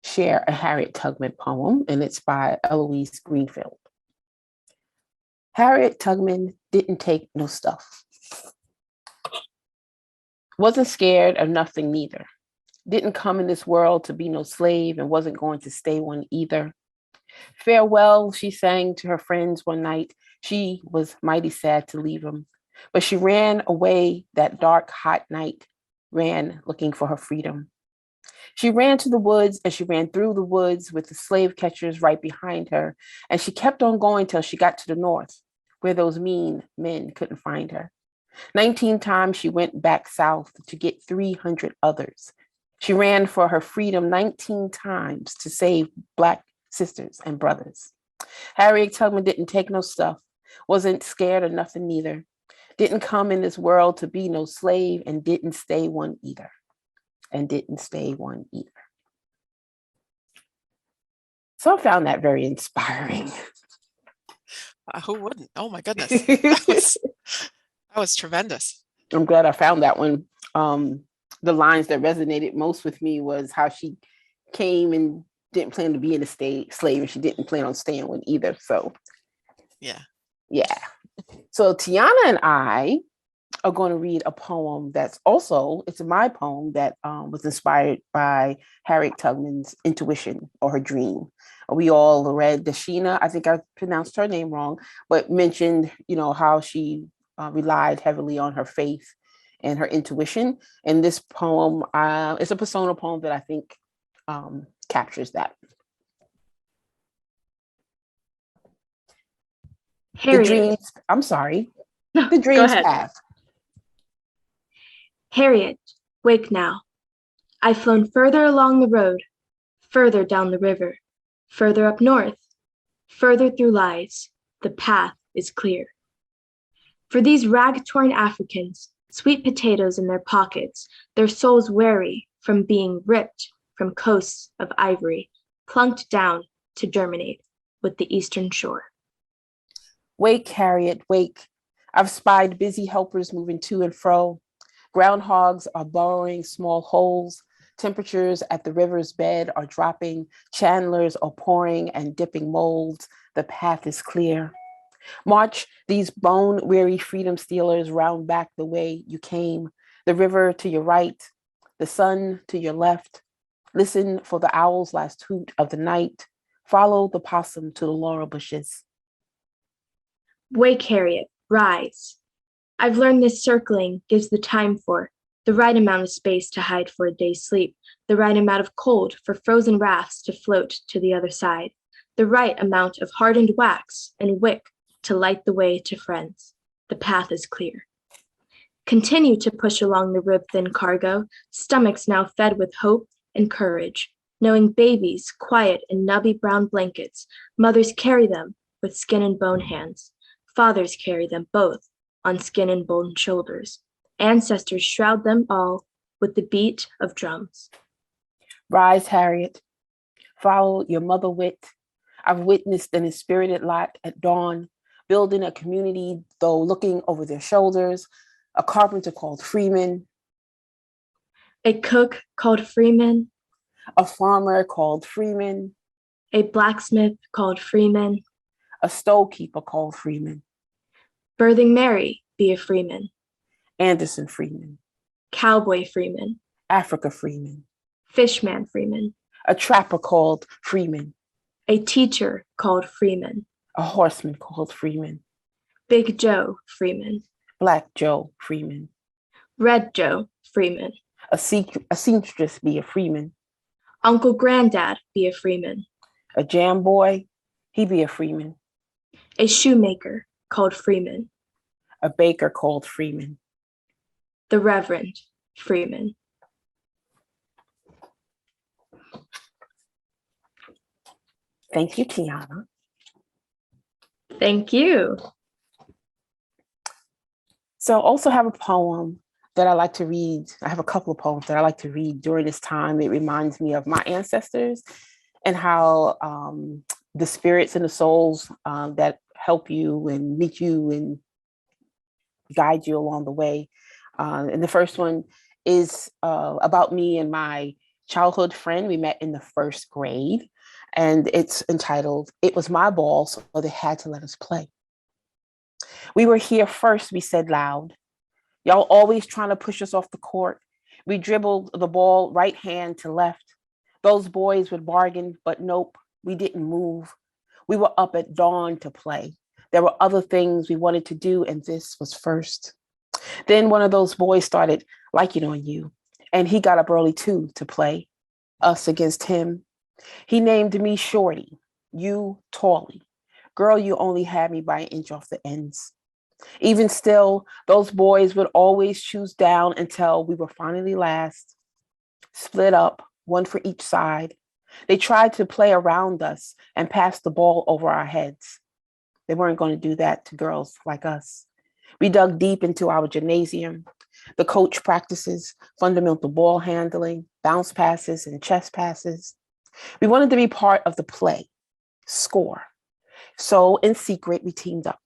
K: share a Harriet Tubman poem, and it's by Eloise Greenfield. Harriet Tubman didn't take no stuff. Wasn't scared of nothing neither. Didn't come in this world to be no slave and wasn't going to stay one either. Farewell, she sang to her friends one night. She was mighty sad to leave them, but she ran away that dark, hot night, ran looking for her freedom. She ran to the woods and she ran through the woods with the slave catchers right behind her. And she kept on going till she got to the north, where those mean men couldn't find her. 19 times she went back south to get 300 others. She ran for her freedom 19 times to save Black sisters and brothers. Harriet Tubman didn't take no stuff, wasn't scared of nothing neither, didn't come in this world to be no slave and didn't stay one either. So I found that very inspiring.
A: Who wouldn't? Oh my goodness. That was tremendous.
K: I'm glad I found that one. The lines that resonated most with me was how she came and didn't plan to be in a slave, and she didn't plan on staying one either. So
A: yeah.
K: So Tiana and I are going to read a poem that's also, it's my poem that was inspired by Harriet Tubman's intuition or her dream. We all read Dashina, I think I pronounced her name wrong, but mentioned, how she relied heavily on her faith and her intuition. And this poem is a persona poem that I think captures that.
J: Harriet.
K: The dreams, I'm sorry. The dreams path.
J: Harriet, wake now. I've flown further along the road, further down the river, further up north, further through lies. The path is clear. For these rag-torn Africans, sweet potatoes in their pockets, their souls weary from being ripped from coasts of ivory, plunked down to germinate with the eastern shore.
K: Wake, Harriet, wake. I've spied busy helpers moving to and fro. Groundhogs are burrowing small holes. Temperatures at the river's bed are dropping. Chandlers are pouring and dipping molds. The path is clear. March, these bone-weary freedom stealers round back the way you came. The river to your right, the sun to your left. Listen for the owl's last hoot of the night. Follow the possum to the laurel bushes.
J: Wake, Harriet, rise. I've learned this circling gives the time for the right amount of space to hide for a day's sleep, the right amount of cold for frozen rafts to float to the other side, the right amount of hardened wax and wick to light the way to friends. The path is clear. Continue to push along the rib-thin cargo, stomachs now fed with hope and courage, knowing babies quiet in nubby brown blankets, mothers carry them with skin and bone hands, fathers carry them both on skin and bone shoulders. Ancestors shroud them all with the beat of drums.
K: Rise, Harriet. Follow your mother wit. I've witnessed an inspirited lot at dawn, building a community, though looking over their shoulders. A carpenter called Freeman.
J: A cook called Freeman.
K: A farmer called Freeman.
J: A blacksmith called Freeman.
K: A storekeeper called Freeman.
J: Birthing Mary be a Freeman.
K: Anderson Freeman.
J: Cowboy Freeman.
K: Africa Freeman.
J: Fishman Freeman.
K: A trapper called Freeman.
J: A teacher called Freeman.
K: A horseman called Freeman.
J: Big Joe Freeman.
K: Black Joe Freeman.
J: Red Joe Freeman.
K: A seamstress be a Freeman.
J: Uncle Granddad be a freeman.
K: A jam boy, he be a freeman.
J: A shoemaker called Freeman.
K: A baker called Freeman.
J: The Reverend Freeman.
K: Thank you, Tiana.
J: Thank you.
K: So I also have a poem that I like to read. I have a couple of poems that I like to read during this time. It reminds me of my ancestors and how the spirits and the souls that help you and meet you and guide you along the way. And the first one is about me and my childhood friend. We met in the first grade, and it's entitled, "It Was My Ball, So They Had to Let Us Play." We were here first, we said loud. Y'all always trying to push us off the court. We dribbled the ball right hand to left. Those boys would bargain, but nope, we didn't move. We were up at dawn to play. There were other things we wanted to do, and this was first. Then one of those boys started liking on you, and he got up early too to play, us against him. He named me Shorty, you Tally. Girl, you only had me by an inch off the ends. Even still, those boys would always choose down until we were finally last, split up, one for each side. They tried to play around us and pass the ball over our heads. They weren't going to do that to girls like us. We dug deep into our gymnasium. The coach practices fundamental ball handling, bounce passes, and chest passes. We wanted to be part of the play, score. So in secret, we teamed up,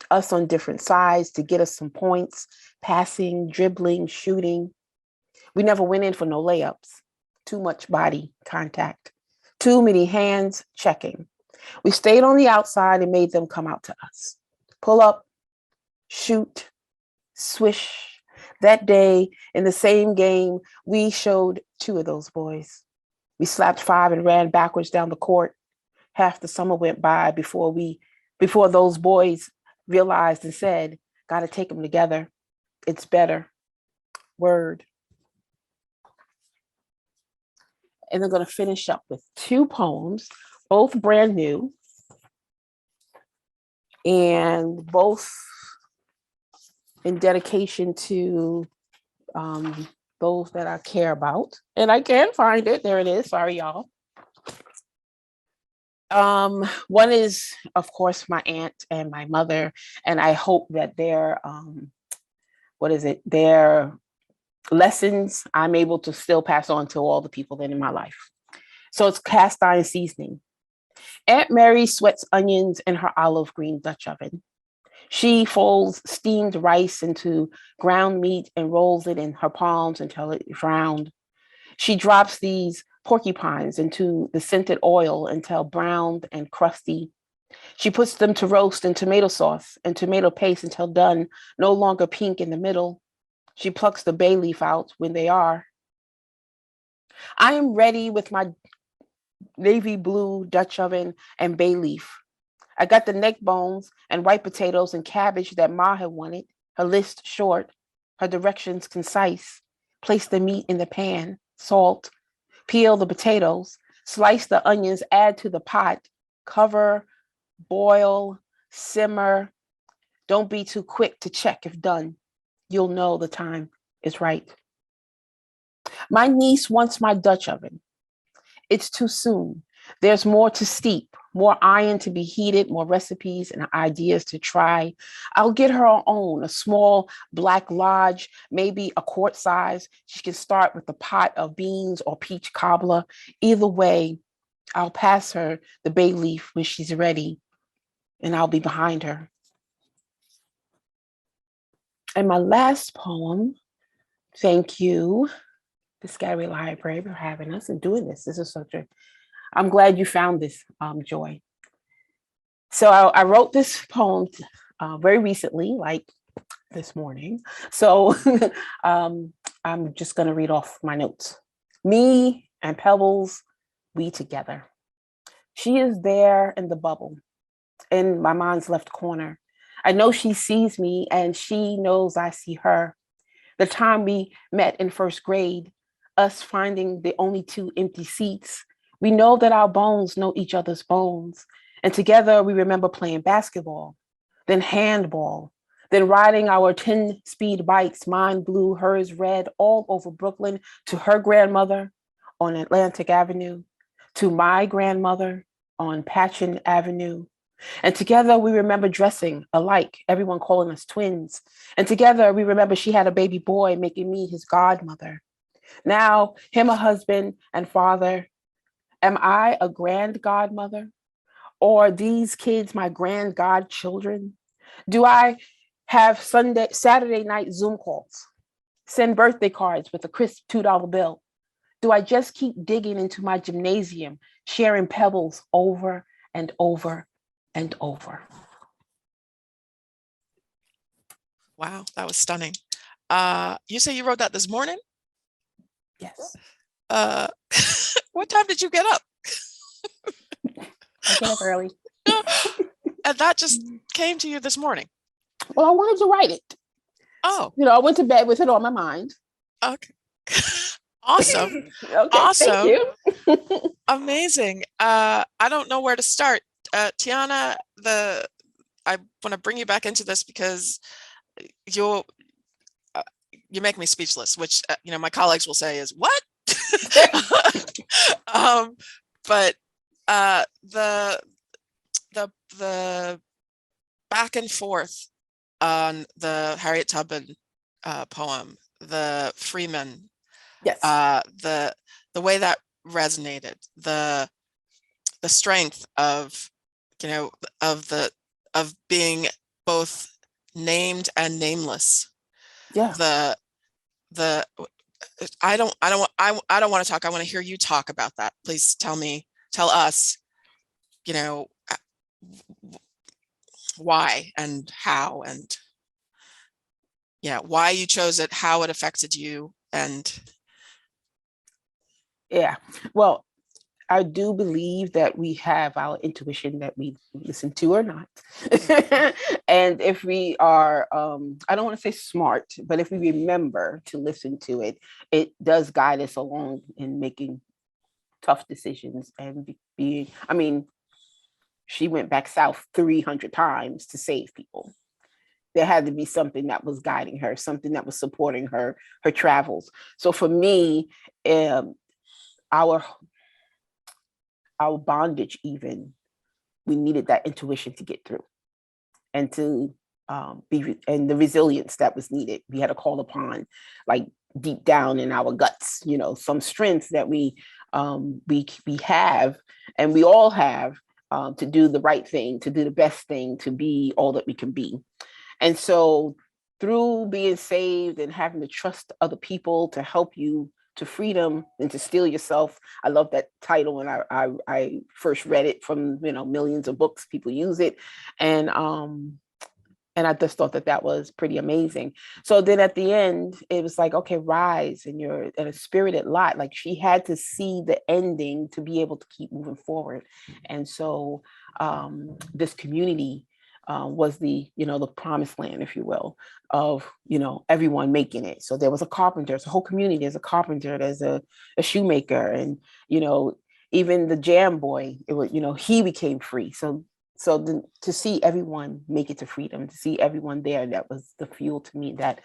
K: us on different sides to get us some points, passing, dribbling, shooting. We never went in for no layups, too much body contact, too many hands checking. We stayed on the outside and made them come out to us. Pull up, shoot, swish. That day in the same game, we showed 2 of those boys. We slapped 5 and ran backwards down the court. Half the summer went by before those boys realized and said, gotta take them together. It's better. Word. And I'm gonna finish up with 2 poems, both brand new, and both in dedication to those that I care about. And I can't find it. There it is. Sorry, y'all. One is, of course, my aunt and my mother, and I hope that their lessons I'm able to still pass on to all the people that in my life. So it's cast iron seasoning. Aunt Mary sweats onions in her olive green Dutch oven. She folds steamed rice into ground meat and rolls it in her palms until it is round. She drops these porcupines into the scented oil until browned and crusty. She puts them to roast in tomato sauce and tomato paste until done, no longer pink in the middle. She plucks the bay leaf out when they are. I am ready with my navy blue Dutch oven and bay leaf. I got the neck bones and white potatoes and cabbage that Ma had wanted, her list short, her directions concise. Place the meat in the pan, salt, peel the potatoes, slice the onions, add to the pot, cover, boil, simmer. Don't be too quick to check if done. You'll know the time is right. My niece wants my Dutch oven. It's too soon. There's more to steep, more iron to be heated, more recipes and ideas to try. I'll get her own, a small black lodge, maybe a quart size. She can start with a pot of beans or peach cobbler. Either way, I'll pass her the bay leaf when she's ready, and I'll be behind her. And my last poem, thank you, Piscataway Library, for having us and doing this. This is I'm glad you found this, Joy. So I wrote this poem very recently, like this morning. So I'm just gonna read off my notes. Me and Pebbles, we together. She is there in the bubble, in my mind's left corner. I know she sees me and she knows I see her. The time we met in first grade, us finding the only two empty seats. We know that our bones know each other's bones. And together we remember playing basketball, then handball, then riding our 10-speed bikes, mine blue, hers red, all over Brooklyn, to her grandmother on Atlantic Avenue, to my grandmother on Patchen Avenue. And together we remember dressing alike, everyone calling us twins. And together we remember she had a baby boy, making me his godmother. Now, him a husband and father. Am I a grand godmother? Or are these kids my grand godchildren? Do I have Saturday night Zoom calls, send birthday cards with a crisp $2 bill? Do I just keep digging into my gymnasium, sharing pebbles over and over and over?
A: Wow, that was stunning. You say you wrote that this morning?
K: Yes.
A: What time did you get up?
K: I get up early.
A: And that just came to you this morning?
K: Well, I wanted to write it.
A: Oh.
K: I went to bed with it on my mind.
A: Okay. Awesome.
K: Okay,
A: Awesome.
K: thank you.
A: Amazing. I don't know where to start. Tiana, I want to bring you back into this because you make me speechless, which my colleagues will say is what? But the back and forth on the Harriet Tubman poem, the Freeman,
K: yes,
A: the way that resonated, the strength of of being both named and nameless.
K: Yeah.
A: I don't want to talk. I want to hear you talk about that. Please tell us, why and how, and why you chose it, how it affected you. And
K: well, I do believe that we have our intuition that we listen to or not. And if we are, I don't want to say smart, but if we remember to listen to it, it does guide us along in making tough decisions and she went back south 300 times to save people. There had to be something that was guiding her, something that was supporting her travels. So for me, our bondage, even, we needed that intuition to get through and to and the resilience that was needed. We had to call upon, like, deep down in our guts, some strength that we have, and we all have, to do the right thing, to do the best thing, to be all that we can be. And so through being saved and having to trust other people to help you to freedom and to steal yourself. I love that title. And I first read it from, millions of books, people use it. And I just thought that was pretty amazing. So then at the end, it was like, okay, rise, and you're at a spirited lot. Like, she had to see the ending to be able to keep moving forward. And so this community was the promised land, if you will, of, everyone making it. So there was a carpenter, there's a whole community, there's a carpenter, there's a shoemaker, and, even the jam boy, it was, he became free. So to see everyone make it to freedom, to see everyone there, that was the fuel to me that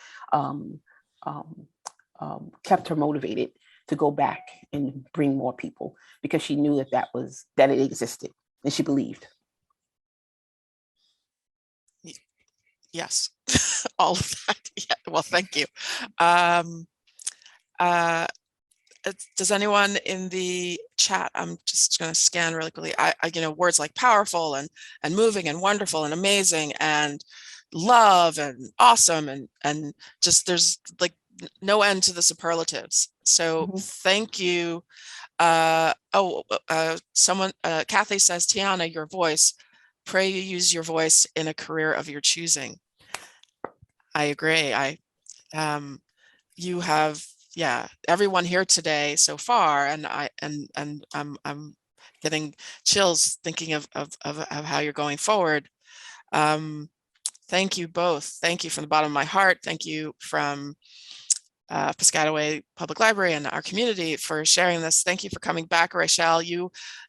K: kept her motivated to go back and bring more people, because she knew that it existed, and she believed.
A: Yes, all of that. Yeah, well, thank you. Does anyone in the chat, I'm just going to scan really quickly. Words like powerful and moving and wonderful and amazing and love and awesome and just, there's like no end to the superlatives. So thank you. Someone, Kathy says, Tiana, your voice, pray you use your voice in a career of your choosing. I agree. You have, everyone here today so far, and I'm getting chills thinking of how you're going forward. Thank you both. Thank you from the bottom of my heart. Thank you from Piscataway Public Library and our community for sharing this. Thank you for coming back, Rachelle.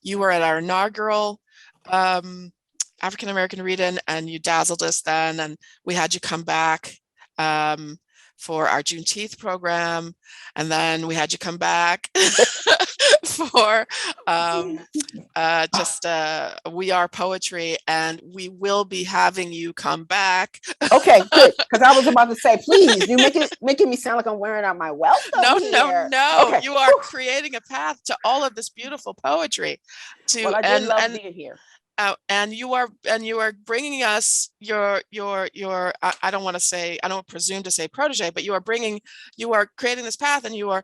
A: You were at our inaugural African American Read-In, and you dazzled us then, and we had you come back for our Juneteenth program, and then we had you come back for We Are Poetry, and we will be having you come back.
K: Okay, good. Because I was about to say, please, you making me sound like I'm wearing out my wealth.
A: No.
K: Okay.
A: You are creating a path to all of this beautiful poetry.
K: Well, I did love being here.
A: And you are bringing us your I don't want to say, I don't presume to say protege, but you are creating this path, and you are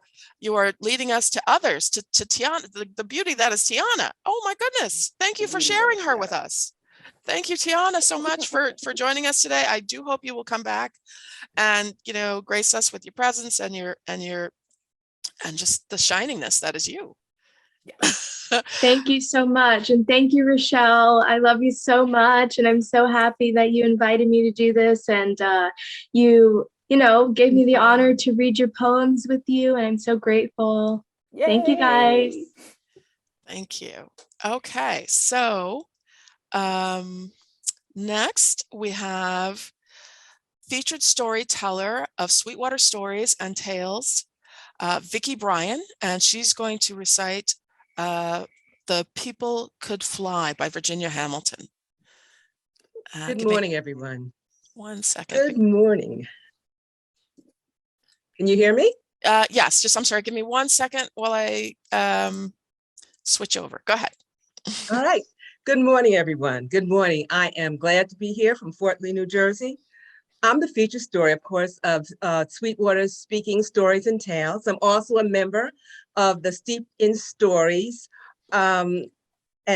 A: leading us to others, to Tiana, the beauty that is Tiana. Oh my goodness. Thank you for sharing her with us. Thank you, Tiana, so much for joining us today. I do hope you will come back and, grace us with your presence and just the shiningness that is you.
J: Thank you so much. And thank you, Rachelle. I love you so much. And I'm so happy that you invited me to do this. And you gave me the honor to read your poems with you. And I'm so grateful. Yay. Thank you, guys.
A: Thank you. Okay. So next we have featured storyteller of Sweetwater Stories and Tales, Vicki Bryan, and she's going to recite The People Could Fly by Virginia Hamilton.
L: Good morning, everyone.
A: 1 second.
L: Good morning. Can you hear me?
A: Yes, I'm sorry, give me 1 second while I switch over. Go ahead.
L: All right. Good morning, everyone. Good morning. I am glad to be here from Fort Lee, New Jersey. I'm the featured story, of course, of Sweetwater's Speaking Stories and Tales. I'm also a member of the Steeped in Stories and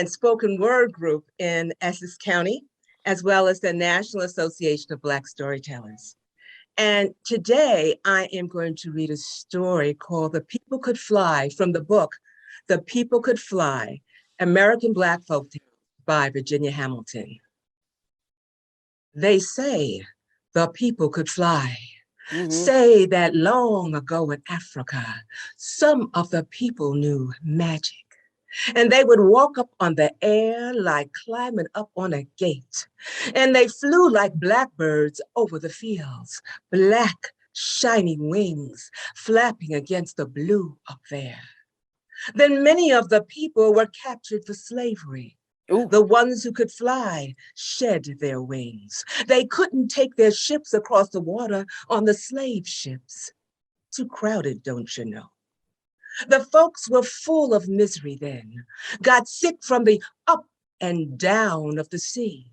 L: Spoken Word group in Essex County, as well as the National Association of Black Storytellers. And today I am going to read a story called The People Could Fly from the book, The People Could Fly, American Black Folk Tales by Virginia Hamilton. They say the people could fly. Say that long ago in Africa, some of the people knew magic. And they would walk up on the air like climbing up on a gate. And they flew like blackbirds over the fields, black, shiny wings flapping against the blue up there. Then many of the people were captured for slavery. Ooh. The ones who could fly shed their wings. They couldn't take their ships across the water on the slave ships. Too crowded, don't you know? The folks were full of misery then, got sick from the up and down of the sea.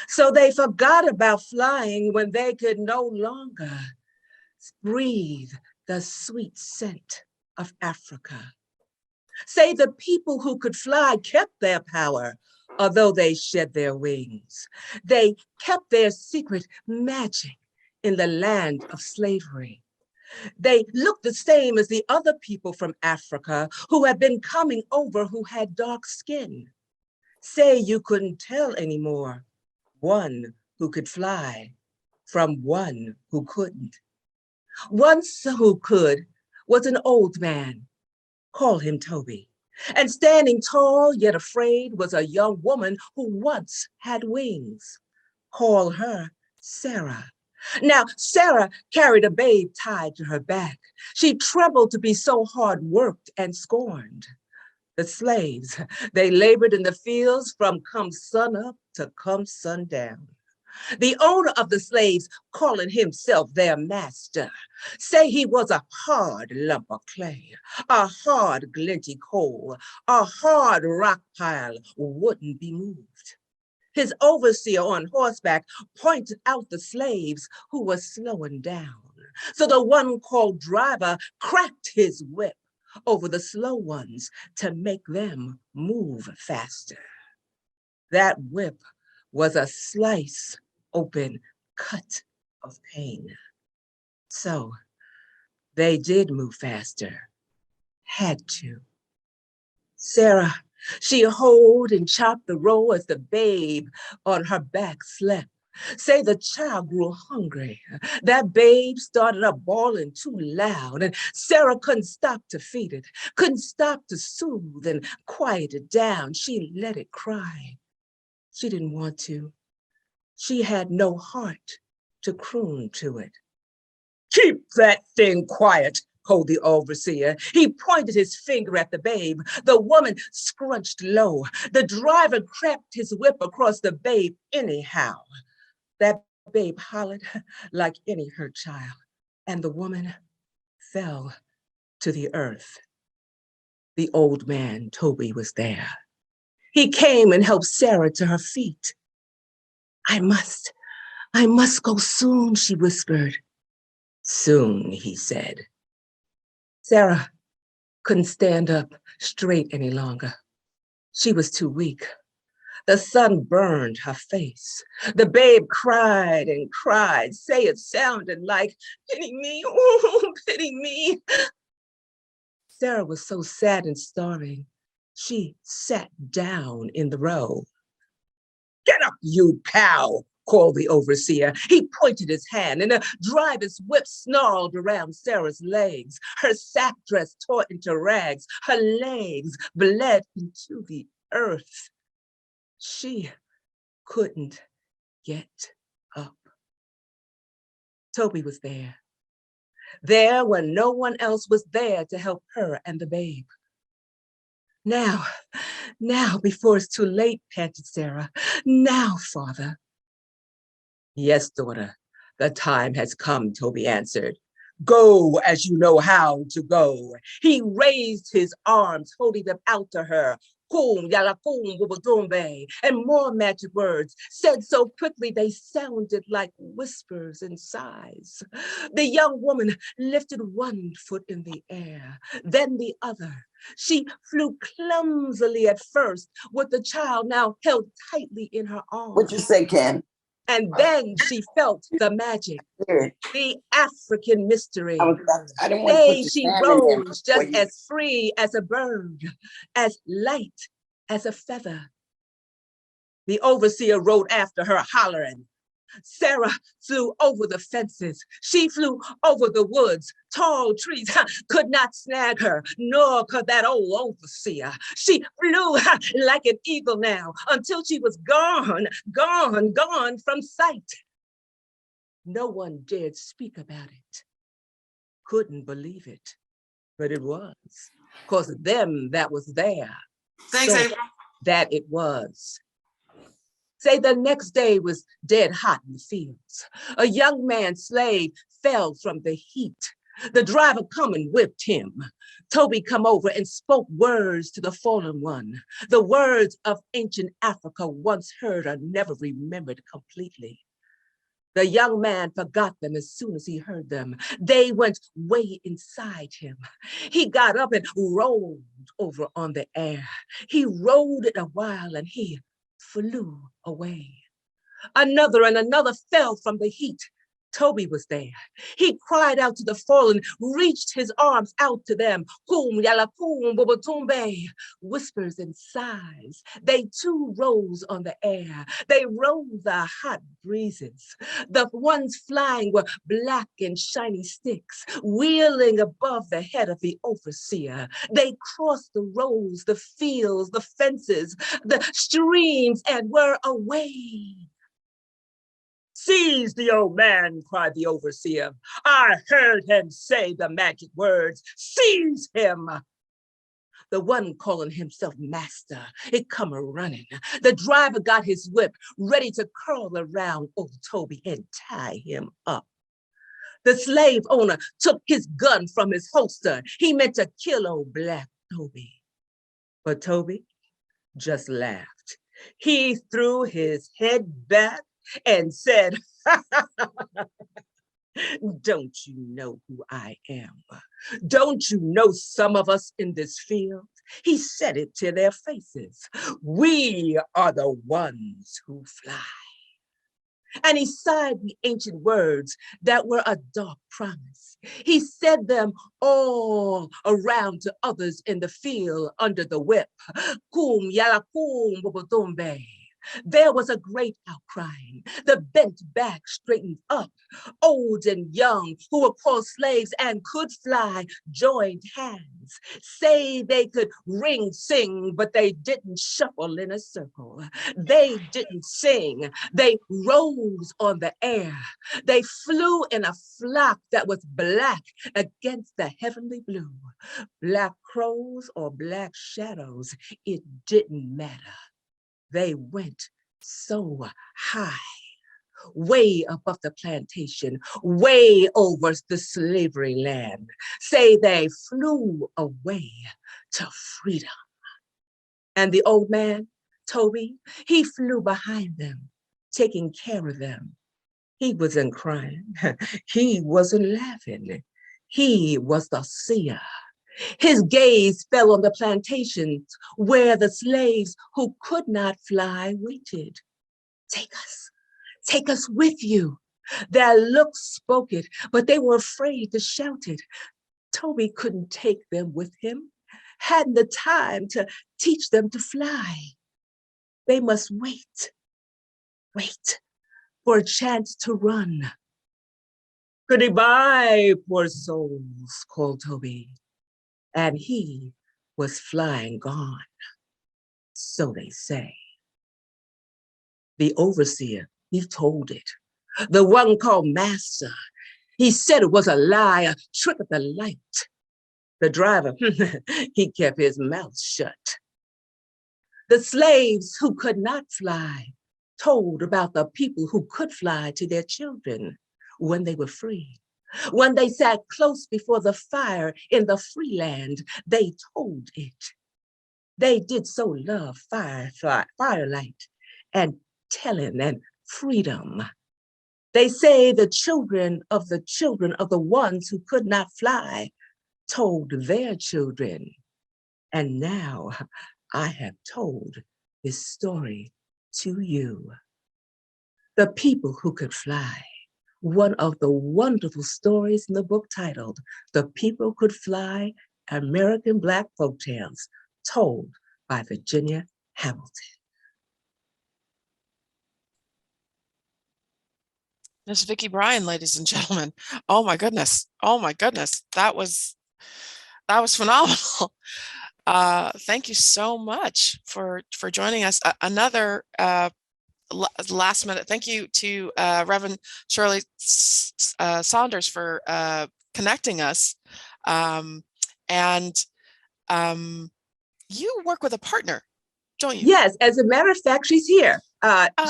L: So they forgot about flying when they could no longer breathe the sweet scent of Africa. Say the people who could fly kept their power, although they shed their wings. They kept their secret magic in the land of slavery. They looked the same as the other people from Africa who had been coming over who had dark skin. Say you couldn't tell anymore one who could fly from one who couldn't. One who could was an old man. Call him Toby. And standing tall yet afraid was a young woman who once had wings. Call her Sarah. Now, Sarah carried a babe tied to her back. She trembled to be so hard worked and scorned. The slaves, they labored in the fields from come sun up to come sundown. The owner of the slaves, calling himself their master, say he was a hard lump of clay, a hard glinty coal, a hard rock pile wouldn't be moved. His overseer on horseback pointed out the slaves who were slowing down. So the one called driver cracked his whip over the slow ones to make them move faster. That whip was a slice open cut of pain. So they did move faster, had to. Sarah, she hoed and chopped the row as the babe on her back slept. Say the child grew hungry. That babe started up bawling too loud, and Sarah couldn't stop to feed it, couldn't stop to soothe and quiet it down. She let it cry. She didn't want to. She had no heart to croon to it. Keep that thing quiet, called the overseer. He pointed his finger at the babe. The woman scrunched low. The driver crept his whip across the babe anyhow. That babe hollered like any hurt child, and the woman fell to the earth. The old man, Toby, was there. He came and helped Sarah to her feet. I must go soon, she whispered. Soon, he said. Sarah couldn't stand up straight any longer. She was too weak. The sun burned her face. The babe cried and cried. Say it sounded like, pity me, oh, pity me. Sarah was so sad and starving, she sat down in the road. Get up, you cow, called the overseer. He pointed his hand, and the driver's whip snarled around Sarah's legs. Her sack dress tore into rags. Her legs bled into the earth. She couldn't get up. Toby was there. There when no one else was there to help her and the babe. Now, before it's too late, panted Sarah. Now, father. Yes, daughter, the time has come, Toby answered. Go as you know how to go. He raised his arms, holding them out to her. Kum, yala kum, bubadumbe, and more magic words said so quickly they sounded like whispers and sighs. The young woman lifted one foot in the air, then the other. She flew clumsily at first, with the child now held tightly in her arms.
M: What you say, Ken?
L: And then she felt the magic, the African mystery.
M: I didn't want to put the
L: She
M: salmon in
L: rose
M: for
L: just
M: you.
L: as free as a bird, as light as a feather. The overseer rode after her, hollering. Sarah flew over the fences. She flew over the woods. Tall trees could not snag her, nor could that old overseer. She flew like an eagle now until she was gone from sight. No one dared speak about it. Couldn't believe it, but it was. 'Cause them that was there.
A: Thanks,
L: so
A: April.
L: That it was. Say the next day was dead hot in the fields. A young man's slave fell from the heat. The driver come and whipped him. Toby come over and spoke words to the fallen one. The words of ancient Africa once heard or never remembered completely. The young man forgot them as soon as he heard them. They went way inside him. He got up and rolled over on the air. He rode it a while and he flew away. Another and another fell from the heat. Toby was there. He cried out to the fallen, reached his arms out to them. Kum, yala kum, bubatumbe. Whispers and sighs. They too rose on the air. They rose the hot breezes. The ones flying were black and shiny sticks, wheeling above the head of the overseer. They crossed the roads, the fields, the fences, the streams, and were away. Seize the old man, cried the overseer. I heard him say the magic words. Seize him. The one calling himself master, it come a-running. The driver got his whip, ready to curl around old Toby and tie him up. The slave owner took his gun from his holster. He meant to kill old black Toby. But Toby just laughed. He threw his head back and said, don't you know who I am? Don't you know some of us in this field? He said it to their faces. We are the ones who fly. And he sighed the ancient words that were a dark promise. He said them all around to others in the field under the whip. Kum yala kum bubutumbe. There was a great outcrying. The bent back straightened up. Old and young, who were called slaves and could fly, joined hands. Say they could ring, sing, but they didn't shuffle in a circle. They didn't sing. They rose on the air. They flew in a flock that was black against the heavenly blue. Black crows or black shadows, it didn't matter. They went so high, way above the plantation, way over the slavery land. Say they flew away to freedom. And the old man, Toby, he flew behind them, taking care of them. He wasn't crying. He wasn't laughing. He was the seer. His gaze fell on the plantations where the slaves who could not fly waited. Take us with you. Their looks spoke it, but they were afraid to shout it. Toby couldn't take them with him, hadn't the time to teach them to fly. They must wait for a chance to run. Goodbye, poor souls, called Toby. And he was flying gone, so they say. The overseer, he told it. The one called master, he said it was a lie, a trick of the light. The driver, he kept his mouth shut. The slaves who could not fly told about the people who could fly to their children when they were free. When they sat close before the fire in the free land, they told it. They did so love firelight and telling and freedom. They say the children of the ones who could not fly told their children. And now I have told this story to you. The people who could fly. One of the wonderful stories in the book titled, The People Could Fly, American Black Folktales, told by Virginia Hamilton.
A: Miss Vicki Bryan, ladies and gentlemen. Oh my goodness. Oh my goodness. That was phenomenal. Thank you so much for joining us. Another last minute thank you to Reverend Shirley Saunders for connecting us. You work with a partner, don't you?
L: Yes, as a matter of fact, she's here.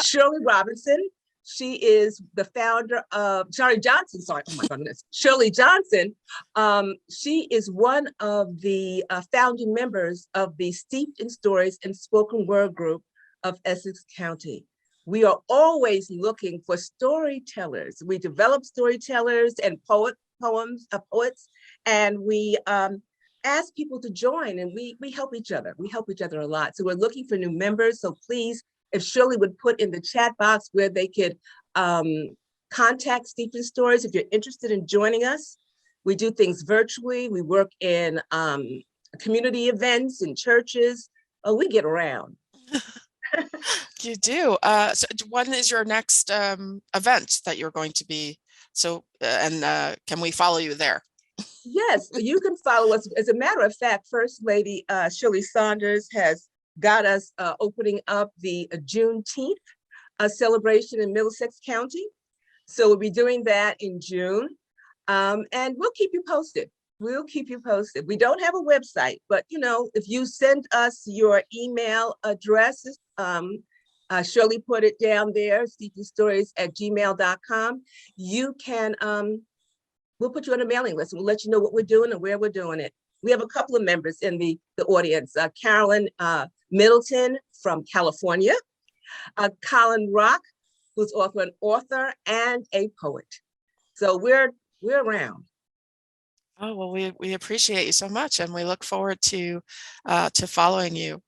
L: Shirley Robinson. She is the founder of Shirley Johnson. Sorry, oh my goodness, Shirley Johnson. She is one of the founding members of the Steeped in Stories and Spoken Word group of Essex County. We are always looking for storytellers. We develop storytellers and poets, and we ask people to join, and we help each other. We help each other a lot. So we're looking for new members. So please, if Shirley would put in the chat box where they could contact Steeped in Stories if you're interested in joining us. We do things virtually. We work in community events in churches. Oh, we get around.
A: You do. So when is your next event that you're going to be? So, can we follow you there?
L: Yes, you can follow us. As a matter of fact, First Lady Shirley Saunders has got us opening up the Juneteenth celebration in Middlesex County. So we'll be doing that in June, and we'll keep you posted. We'll keep you posted. We don't have a website, but if you send us your email addresses, Shirley put it down there, steepedinstories@gmail.com. You can, we'll put you on a mailing list and we'll let you know what we're doing and where we're doing it. We have a couple of members in the audience, Carolyn Middleton from California, Colin Rock, who's also an author and a poet. So we're around.
A: Oh, well, we appreciate you so much, and we look forward to following you.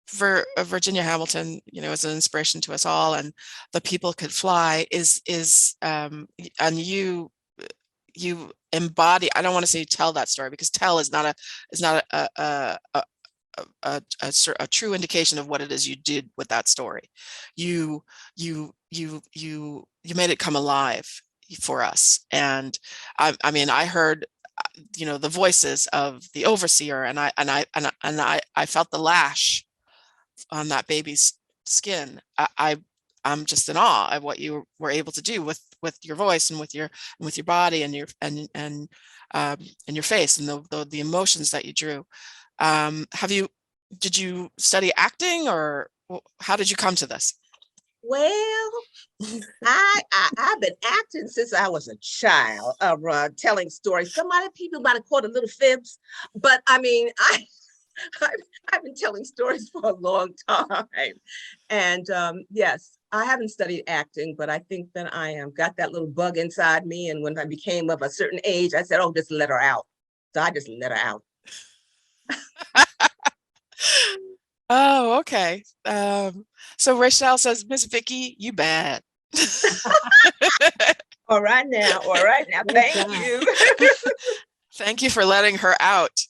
A: For Virginia Hamilton, is an inspiration to us all, and The People Could Fly is and you embody. I don't want to say tell that story, because tell is not a a true indication of what it is you did with that story. You made it come alive for us. And I mean, I heard, the voices of the overseer, and I felt the lash on that baby's skin. I'm just in awe of what you were able to do with your voice and with your body and your face and the emotions that you drew. Did you study acting, or how did you come to this?
L: Well, I've been acting since I was a child, telling stories. People might have caught a little fibs, but I mean, I've been telling stories for a long time. And yes, I haven't studied acting, but I think that I got that little bug inside me. And when I became of a certain age, I said, oh, just let her out. So I just let her out.
A: Oh, okay. So Rachel says, Miss Vicky, you bad.
L: All right now. Thank you.
A: Thank you for letting her out.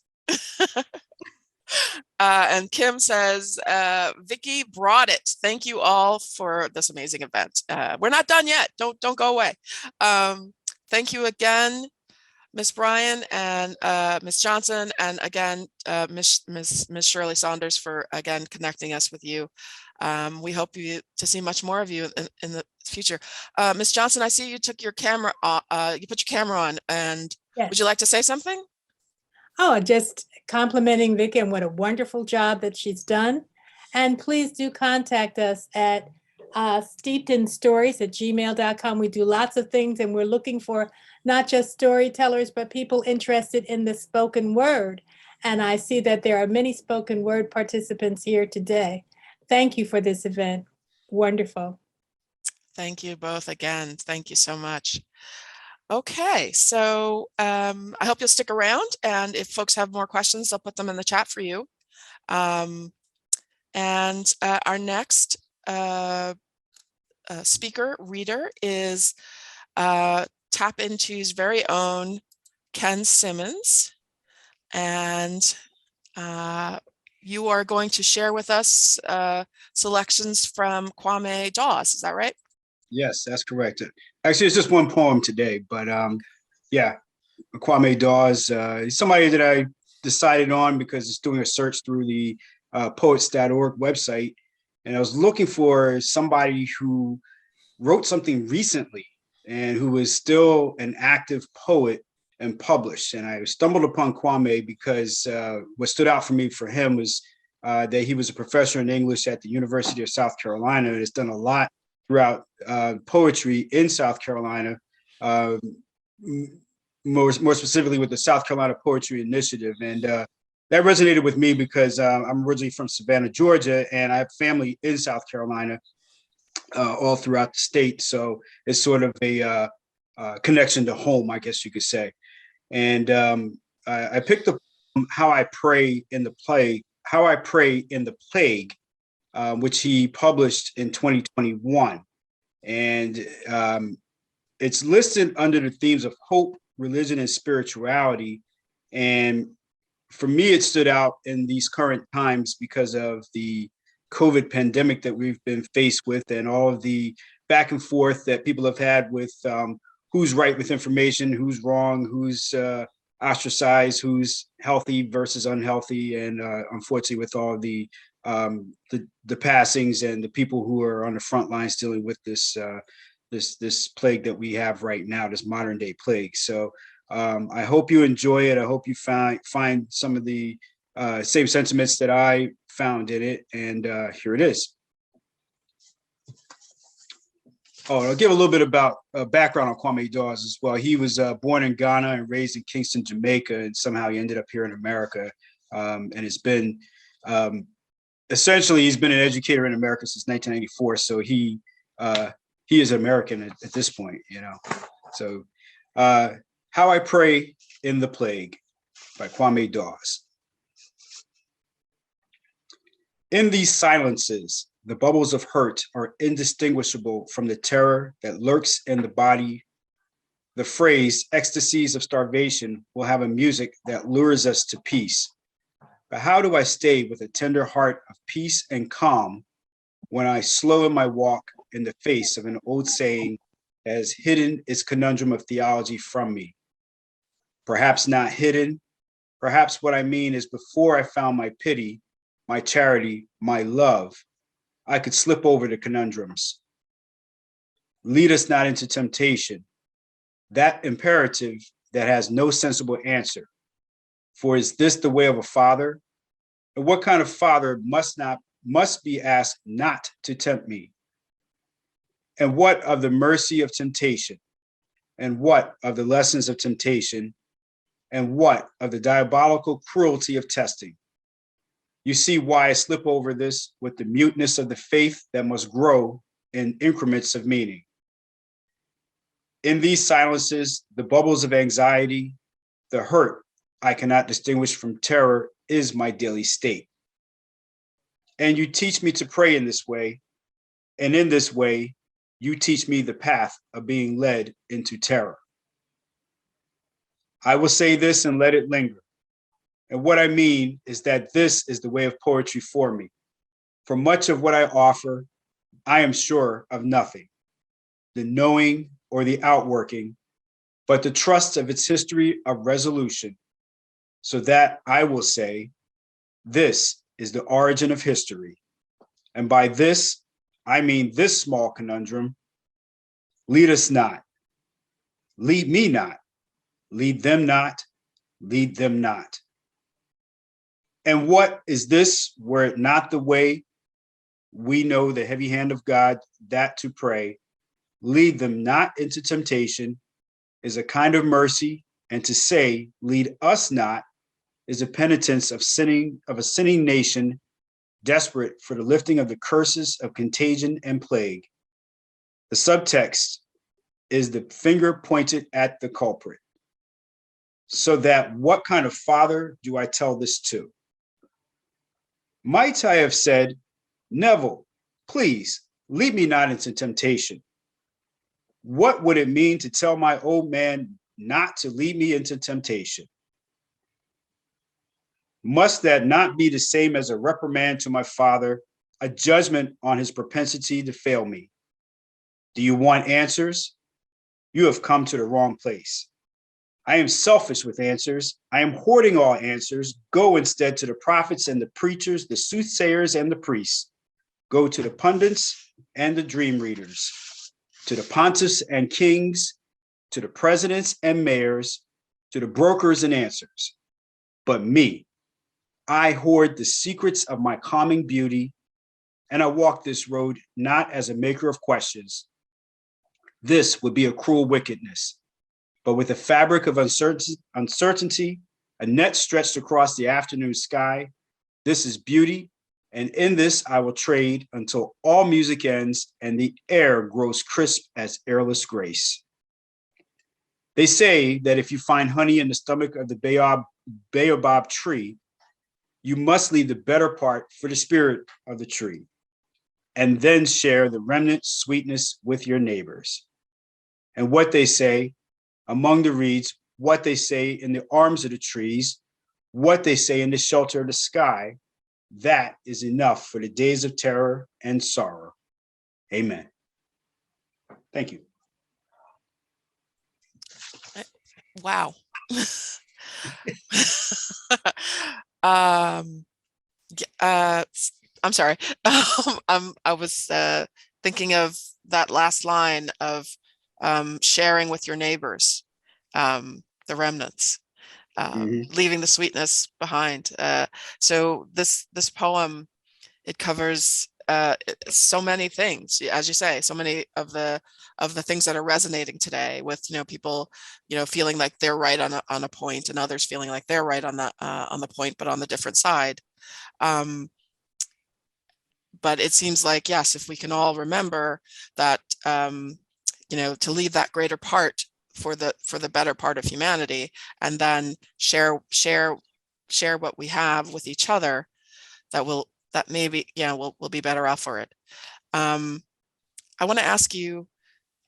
A: And Kim says, Vicky brought it. Thank you all for this amazing event. We're not done yet. Don't go away. Thank you again, Miss Bryan and Miss Johnson, and again, Miss Shirley Saunders for again connecting us with you. We hope to see much more of you in the future. Miss Johnson, I see you took your camera. You put your camera on, and
N: Yes.
A: Would you like to say something?
N: Oh, just complimenting Vicky and what a wonderful job that she's done. And please do contact us at steepedinstories@gmail.com. We do lots of things, and we're looking for not just storytellers, but people interested in the spoken word. And I see that there are many spoken word participants here today. Thank you for this event. Wonderful.
A: Thank you both again. Thank you so much. Okay, so I hope you'll stick around, and if folks have more questions, I'll put them in the chat for you. And our next speaker reader is Tap Into's very own Ken Simmons, and you are going to share with us selections from Kwame Dawes. Is that right?
O: Yes, that's correct. Actually, it's just one poem today, but yeah, Kwame Dawes, he's somebody that I decided on because it's doing a search through the poets.org website, and I was looking for somebody who wrote something recently and who is still an active poet and published. And I stumbled upon Kwame because what stood out for me for him was that he was a professor in English at the University of South Carolina and has done a lot throughout poetry in South Carolina, more specifically with the South Carolina Poetry Initiative. And that resonated with me because I'm originally from Savannah, Georgia, and I have family in South Carolina all throughout the state. So it's sort of a connection to home, I guess you could say. And I picked up How I Pray in the Plague, which he published in 2021. And it's listed under the themes of hope, religion, and spirituality. And for me, it stood out in these current times because of the COVID pandemic that we've been faced with and all of the back and forth that people have had with who's right with information, who's wrong, who's ostracized, who's healthy versus unhealthy. And unfortunately, with all the passings and the people who are on the front lines dealing with this this plague that we have right now, this modern day plague. So I hope you enjoy it. I hope you find some of the same sentiments that I found in it. And here it is. Oh, I'll give a little bit about background on Kwame Dawes as well. He was born in Ghana and raised in Kingston, Jamaica, and somehow he ended up here in America. And it's been essentially, he's been an educator in America since 1994. So he is American at this point, you know. So How I Pray in the Plague by Kwame Dawes. In these silences, the bubbles of hurt are indistinguishable from the terror that lurks in the body. The phrase ecstasies of starvation will have a music that lures us to peace. But how do I stay with a tender heart of peace and calm when I slow in my walk in the face of an old saying that has hidden its conundrum of theology from me? Perhaps not hidden. Perhaps what I mean is before I found my pity, my charity, my love, I could slip over the conundrums. Lead us not into temptation, that imperative that has no sensible answer. For is this the way of a father? And what kind of father must be asked not to tempt me? And what of the mercy of temptation? And what of the lessons of temptation? And what of the diabolical cruelty of testing? You see why I slip over this with the muteness of the faith that must grow in increments of meaning. In these silences, the bubbles of anxiety, the hurt I cannot distinguish from terror is my daily state. And you teach me to pray in this way, and in this way, you teach me the path of being led into terror. I will say this and let it linger. And what I mean is that this is the way of poetry for me. For much of what I offer, I am sure of nothing, the knowing or the outworking, but the trust of its history of resolution, so that I will say, this is the origin of history. And by this, I mean this small conundrum: lead us not, lead me not, lead them not, lead them not. And what is this were it not the way we know the heavy hand of God, that to pray, lead them not into temptation, is a kind of mercy, and to say, lead us not, is a penitence of a sinning nation, desperate for the lifting of the curses of contagion and plague. The subtext is the finger pointed at the culprit. So that what kind of father do I tell this to? Might I have said, Neville, please lead me not into temptation? What would it mean to tell my old man not to lead me into temptation? Must that not be the same as a reprimand to my father, a judgment on his propensity to fail me? Do you want answers? You have come to the wrong place. I am selfish with answers. I am hoarding all answers. Go instead to the prophets and the preachers, the soothsayers and the priests. Go to the pundits and the dream readers, to the pontiffs and kings, to the presidents and mayors, to the brokers and answers. But me, I hoard the secrets of my calming beauty, and I walk this road not as a maker of questions. This would be a cruel wickedness. But with a fabric of uncertainty, a net stretched across the afternoon sky, this is beauty, and in this I will trade until all music ends and the air grows crisp as airless grace. They say that if you find honey in the stomach of the baobab tree, you must leave the better part for the spirit of the tree, and then share the remnant sweetness with your neighbors. And what they say among the reeds, what they say in the arms of the trees, what they say in the shelter of the sky, that is enough for the days of terror and sorrow. Amen. Thank you.
A: Wow. I'm sorry. I was thinking of that last line of sharing with your neighbors, the remnants, leaving the sweetness behind. So this poem, it covers so many things, as you say, so many of the things that are resonating today with, people, feeling like they're right on a point, and others feeling like they're right on the point, but on the different side. But it seems like, yes, if we can all remember that, to leave that greater part for the better part of humanity, and then share what we have with each other, that maybe, we'll be better off for it. I want to ask you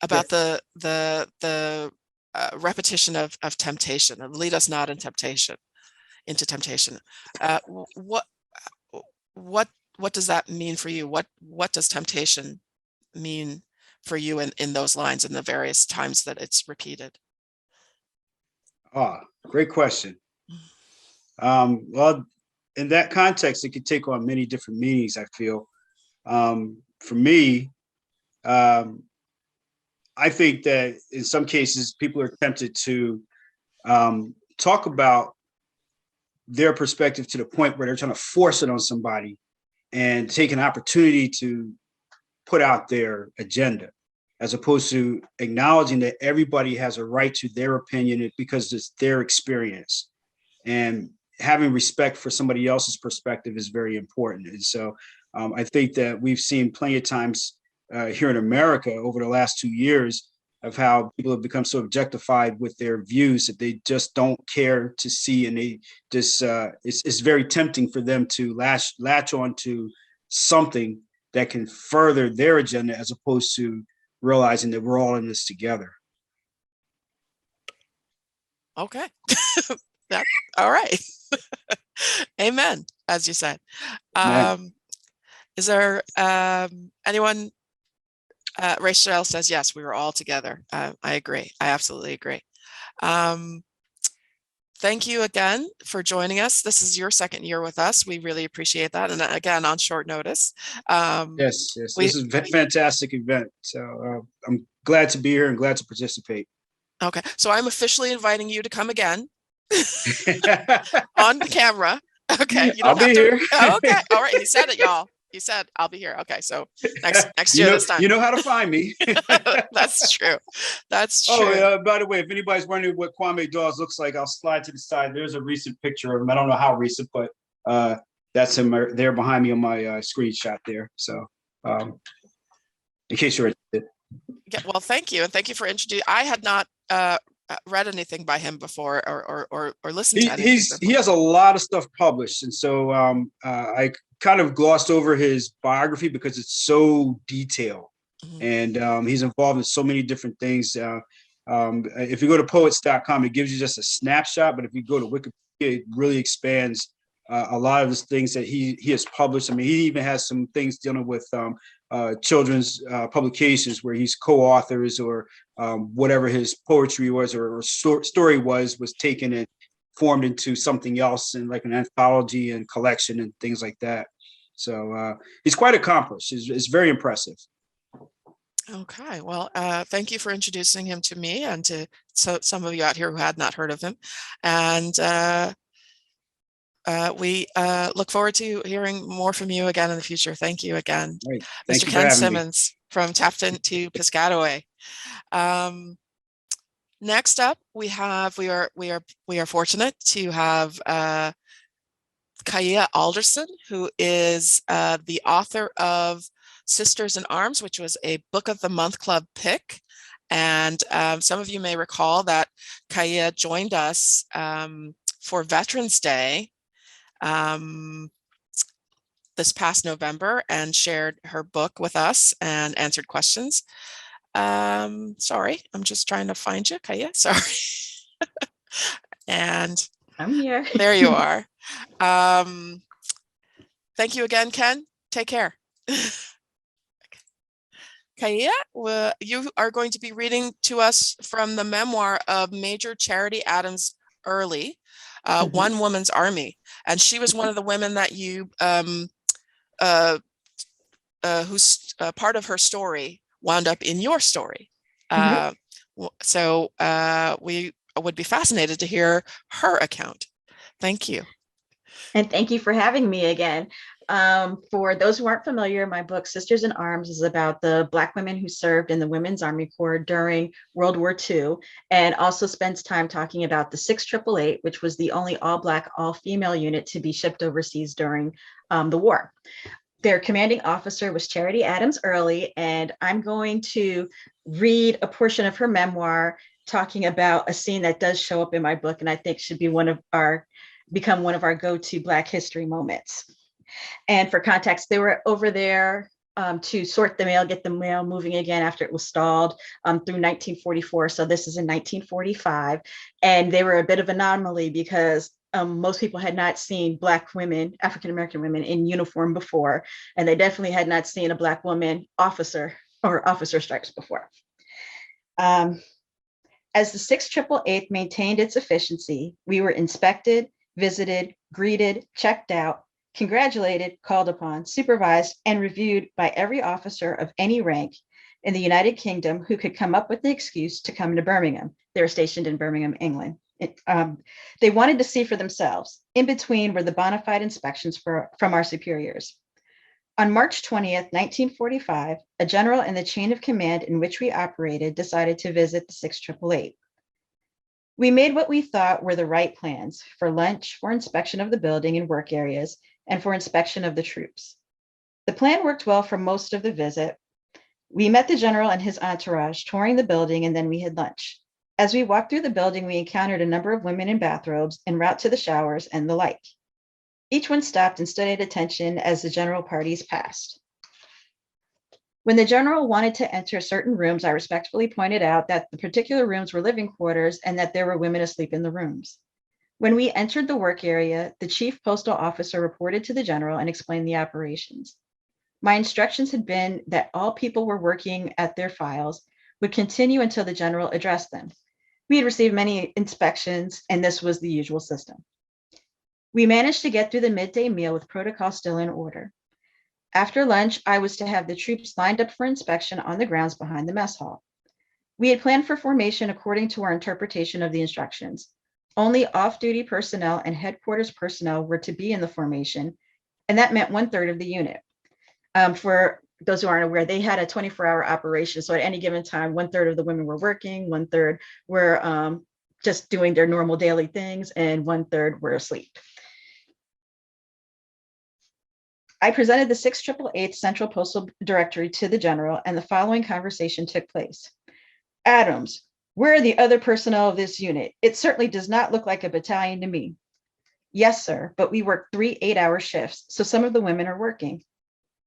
A: about the repetition of temptation, and lead us not in temptation. into temptation. What does that mean for you? What does temptation mean for you in those lines in the various times that it's repeated?
O: Ah, great question. Well, in that context, it could take on many different meanings, I feel. For me, I think that in some cases, people are tempted to talk about their perspective to the point where they're trying to force it on somebody and take an opportunity to put out their agenda, as opposed to acknowledging that everybody has a right to their opinion because it's their experience. And having respect for somebody else's perspective is very important. And so I think that we've seen plenty of times here in America over the last 2 years of how people have become so objectified with their views that they just don't care to see, and they just it's very tempting for them to latch on to something that can further their agenda, as opposed to realizing that we're all in this together.
A: Okay. All right. Amen, as you said. Is there anyone? Rachel says, yes, we were all together. I agree. I absolutely agree. Thank you again for joining us. This is your second year with us. We really appreciate that. And again, on short notice.
O: Yes, this is a fantastic event. So I'm glad to be here and glad to participate.
A: Okay, so I'm officially inviting you to come again on the camera. Okay, you
O: I'll
A: don't have
O: be
A: to.
O: here.
A: Okay, all right. You said it, y'all. You said I'll be here. Okay, so next year this time.
O: You know how to find me.
A: That's true. That's true.
O: Oh, by the way, if anybody's wondering what Kwame Dawes looks like, I'll slide to the side. There's a recent picture of him. I don't know how recent, but that's him there behind me on my screenshot there. So in case you're interested.
A: Yeah, well, thank you. And thank you for introducing. I had not read anything by him before or listened to anything before.
O: He has a lot of stuff published. And so I kind of glossed over his biography because it's so detailed. Mm-hmm. And he's involved in so many different things. If you go to poets.com, it gives you just a snapshot. But if you go to Wikipedia, it really expands a lot of the things that he has published. I mean, he even has some things dealing with children's publications where he's co-authors or whatever his poetry was or story was taken and formed into something else and like an anthology and collection and things like that. So he's quite accomplished. It's very impressive.
A: Okay, well, thank you for introducing him to me and to some of you out here who had not heard of him. And we look forward to hearing more from you again in the future. Thank you again.
O: Right. Thank
A: Mr. Ken Simmons from Taft to Piscataway. Next up, we are fortunate to have Kaya Alderson, who is the author of Sisters in Arms, which was a Book of the Month Club pick. And some of you may recall that Kaya joined us for Veterans Day this past November and shared her book with us and answered questions. Sorry, I'm just trying to find you, Kaya. Sorry. And
P: I'm here.
A: There you are. Thank you again, Ken. Take care. Kaya, you are going to be reading to us from the memoir of Major Charity Adams Early, One Woman's Army. And she was one of the women that you, whose part of her story wound up in your story. So we would be fascinated to hear her account. Thank you.
P: And thank you for having me again. For those who aren't familiar, my book, Sisters in Arms, is about the Black women who served in the Women's Army Corps during World War II, and also spends time talking about the 688, which was the only all-Black, all-female unit to be shipped overseas during the war. Their commanding officer was Charity Adams Early, and I'm going to read a portion of her memoir talking about a scene that does show up in my book, and I think should be become one of our go-to Black history moments. And for context, they were over there to sort the mail, get the mail moving again after it was stalled through 1944. So this is in 1945. And they were a bit of an anomaly because most people had not seen Black women, African-American women in uniform before, and they definitely had not seen a Black woman officer or officer stripes before. As the 688th maintained its efficiency, we were inspected, visited, greeted, checked out, congratulated, called upon, supervised, and reviewed by every officer of any rank in the United Kingdom who could come up with the excuse to come to Birmingham. They were stationed in Birmingham, England. They wanted to see for themselves. In between were the bona fide inspections from our superiors. On March 20th, 1945, a general in the chain of command in which we operated decided to visit the 6888. We made what we thought were the right plans for lunch, for inspection of the building and work areas, and for inspection of the troops. The plan worked well for most of the visit. We met the general and his entourage touring the building, and then we had lunch. As we walked through the building, we encountered a number of women in bathrobes en route to the showers and the like. Each one stopped and stood at attention as the general parties passed. When the general wanted to enter certain rooms, I respectfully pointed out that the particular rooms were living quarters and that there were women asleep in the rooms. When we entered the work area, the chief postal officer reported to the general and explained the operations. My instructions had been that all people were working at their files would continue until the general addressed them. We had received many inspections, and this was the usual system. We managed to get through the midday meal with protocol still in order. After lunch, I was to have the troops lined up for inspection on the grounds behind the mess hall. We had planned for formation according to our interpretation of the instructions. Only off-duty personnel and headquarters personnel were to be in the formation, and that meant 1/3 of the unit. For those who aren't aware, they had a 24-hour operation. So at any given time, 1/3 of the women were working, 1/3 were just doing their normal daily things, and 1/3 were asleep. I presented the 6888 Central Postal Directory to the general, and the following conversation took place. Adams, where are the other personnel of this unit? It certainly does not look like a battalion to me. Yes, sir, but we work 3 8-hour shifts, so some of the women are working.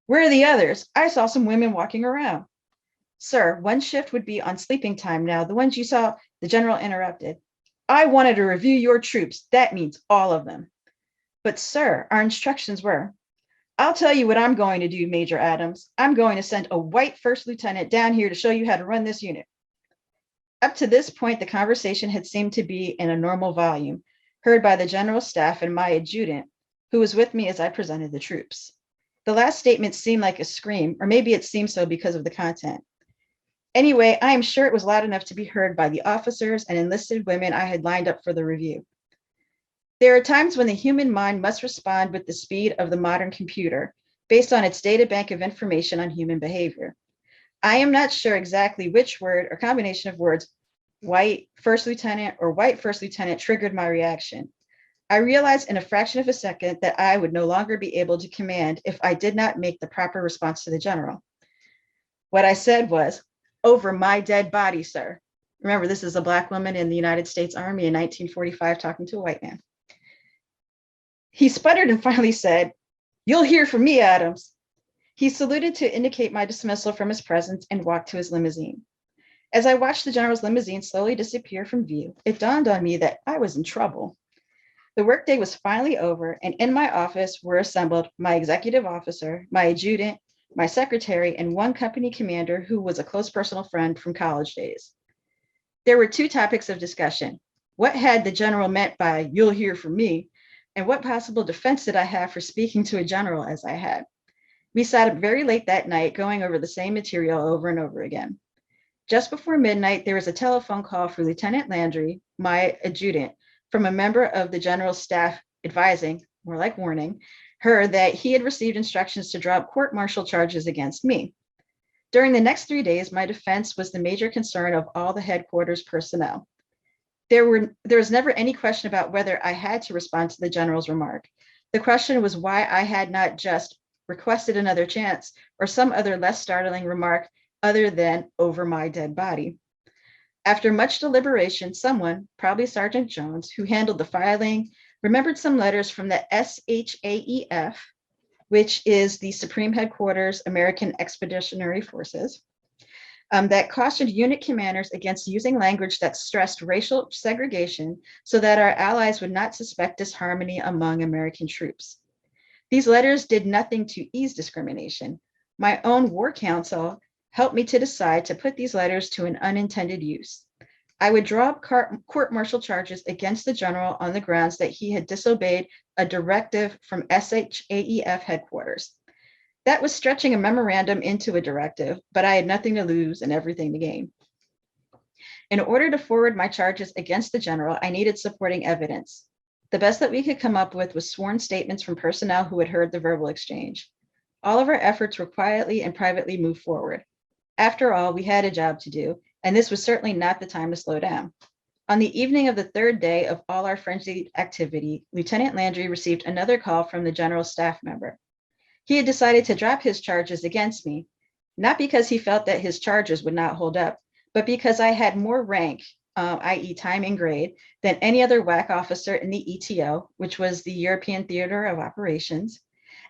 P: Where are the others? I saw some women walking around. Sir, one shift would be on sleeping time now. The ones you saw, the general interrupted. I wanted to review your troops. That means all of them. But sir, our instructions were, I'll tell you what I'm going to do, Major Adams. I'm going to send a white first lieutenant down here to show you how to run this unit. Up to this point, the conversation had seemed to be in a normal volume, heard by the general staff and my adjutant, who was with me as I presented the troops. The last statement seemed like a scream, or maybe it seemed so because of the content. Anyway, I am sure it was loud enough to be heard by the officers and enlisted women I had lined up for the review. There are times when the human mind must respond with the speed of the modern computer, based on its data bank of information on human behavior. I am not sure exactly which word or combination of words, white first lieutenant or white first lieutenant, triggered my reaction. I realized in a fraction of a second that I would no longer be able to command if I did not make the proper response to the general. What I said was, over my dead body, sir. Remember, this is a Black woman in the United States Army in 1945 talking to a white man. He sputtered and finally said, you'll hear from me, Adams. He saluted to indicate my dismissal from his presence and walked to his limousine. As I watched the general's limousine slowly disappear from view, it dawned on me that I was in trouble. The workday was finally over, and in my office were assembled my executive officer, my adjutant, my secretary, and one company commander who was a close personal friend from college days. There were 2 topics of discussion. What had the general meant by, you'll hear from me, and what possible defense did I have for speaking to a general as I had? We sat up very late that night going over the same material over and over again. Just before midnight, there was a telephone call for Lieutenant Landry, my adjutant, from a member of the general's staff advising, more like warning, her that he had received instructions to drop court-martial charges against me. During the next 3 days, my defense was the major concern of all the headquarters personnel. There was never any question about whether I had to respond to the general's remark. The question was why I had not just requested another chance or some other less startling remark other than over my dead body. After much deliberation, someone, probably Sergeant Jones, who handled the filing, remembered some letters from the SHAEF, which is the Supreme Headquarters American Expeditionary Forces, that cautioned unit commanders against using language that stressed racial segregation so that our allies would not suspect disharmony among American troops. These letters did nothing to ease discrimination. My own war counsel helped me to decide to put these letters to an unintended use. I would draw up court-martial charges against the general on the grounds that he had disobeyed a directive from SHAEF headquarters. That was stretching a memorandum into a directive, but I had nothing to lose and everything to gain. In order to forward my charges against the general, I needed supporting evidence. The best that we could come up with was sworn statements from personnel who had heard the verbal exchange. All of our efforts were quietly and privately moved forward. After all, we had a job to do, and this was certainly not the time to slow down. On the evening of the third day of all our frenzied activity, Lieutenant Landry received another call from the general's staff member. He had decided to drop his charges against me, not because he felt that his charges would not hold up, but because I had more rank, i.e. time and grade, than any other WAC officer in the ETO, which was the European Theater of Operations,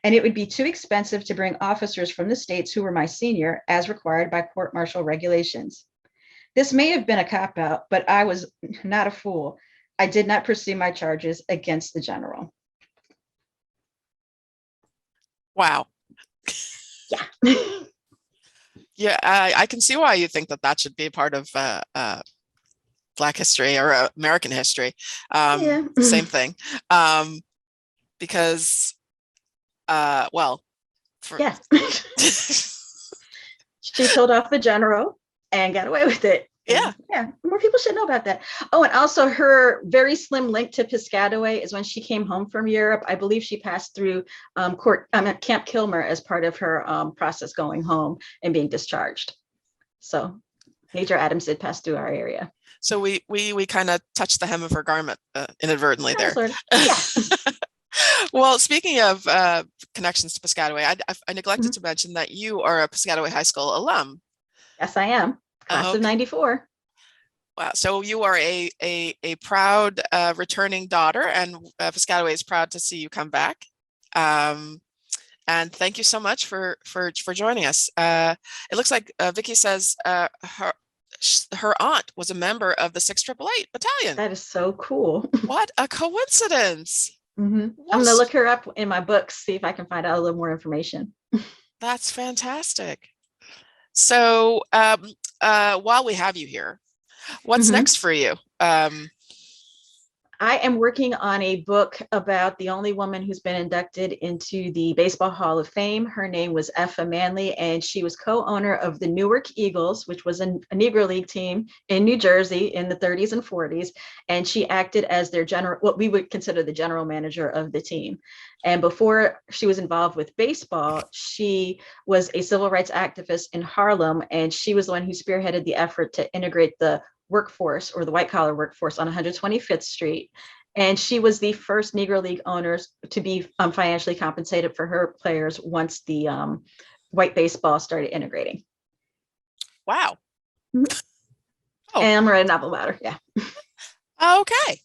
P: and it would be too expensive to bring officers from the states who were my senior as required by court-martial regulations. This may have been a cop-out, but I was not a fool. I did not pursue my charges against the general.
A: Wow.
P: Yeah.
A: Yeah, I can see why you think that that should be a part of Black history or American history.
P: Yeah.
A: Same thing. Because, well,
P: yeah. She told off the general and got away with it.
A: Yeah.
P: Yeah. More people should know about that. Oh, and also her very slim link to Piscataway is when she came home from Europe. I believe she passed through Camp Kilmer as part of her process going home and being discharged. So Major Adams did pass through our area.
A: So we kind of touched the hem of her garment inadvertently there.
P: Sort of. Yeah.
A: Well, speaking of connections to Piscataway, I neglected to mention that you are a Piscataway High School alum.
P: Yes, I am. Class of 94.
A: Wow. So you are a proud returning daughter, and Piscataway is proud to see you come back. And thank you so much for joining us. It looks like Vicky says her aunt was a member of the 688 Battalion.
P: That is so cool.
A: What a coincidence.
P: I'm going to look her up in my books, see if I can find out a little more information.
A: That's fantastic. So while we have you here, what's next for you?
P: I am working on a book about the only woman who's been inducted into the Baseball Hall of Fame. Her name was Effa Manley, and she was co-owner of the Newark Eagles, which was a Negro League team in New Jersey in the 30s and 40s. And she acted as their what we would consider the general manager of the team. And before she was involved with baseball, she was a civil rights activist in Harlem, and she was the one who spearheaded the effort to integrate the workforce or the white collar workforce on 125th Street. And she was the first Negro League owners to be financially compensated for her players once the white baseball started integrating.
A: Wow.
P: Oh. And I'm writing a novel about her. Yeah.
A: Okay.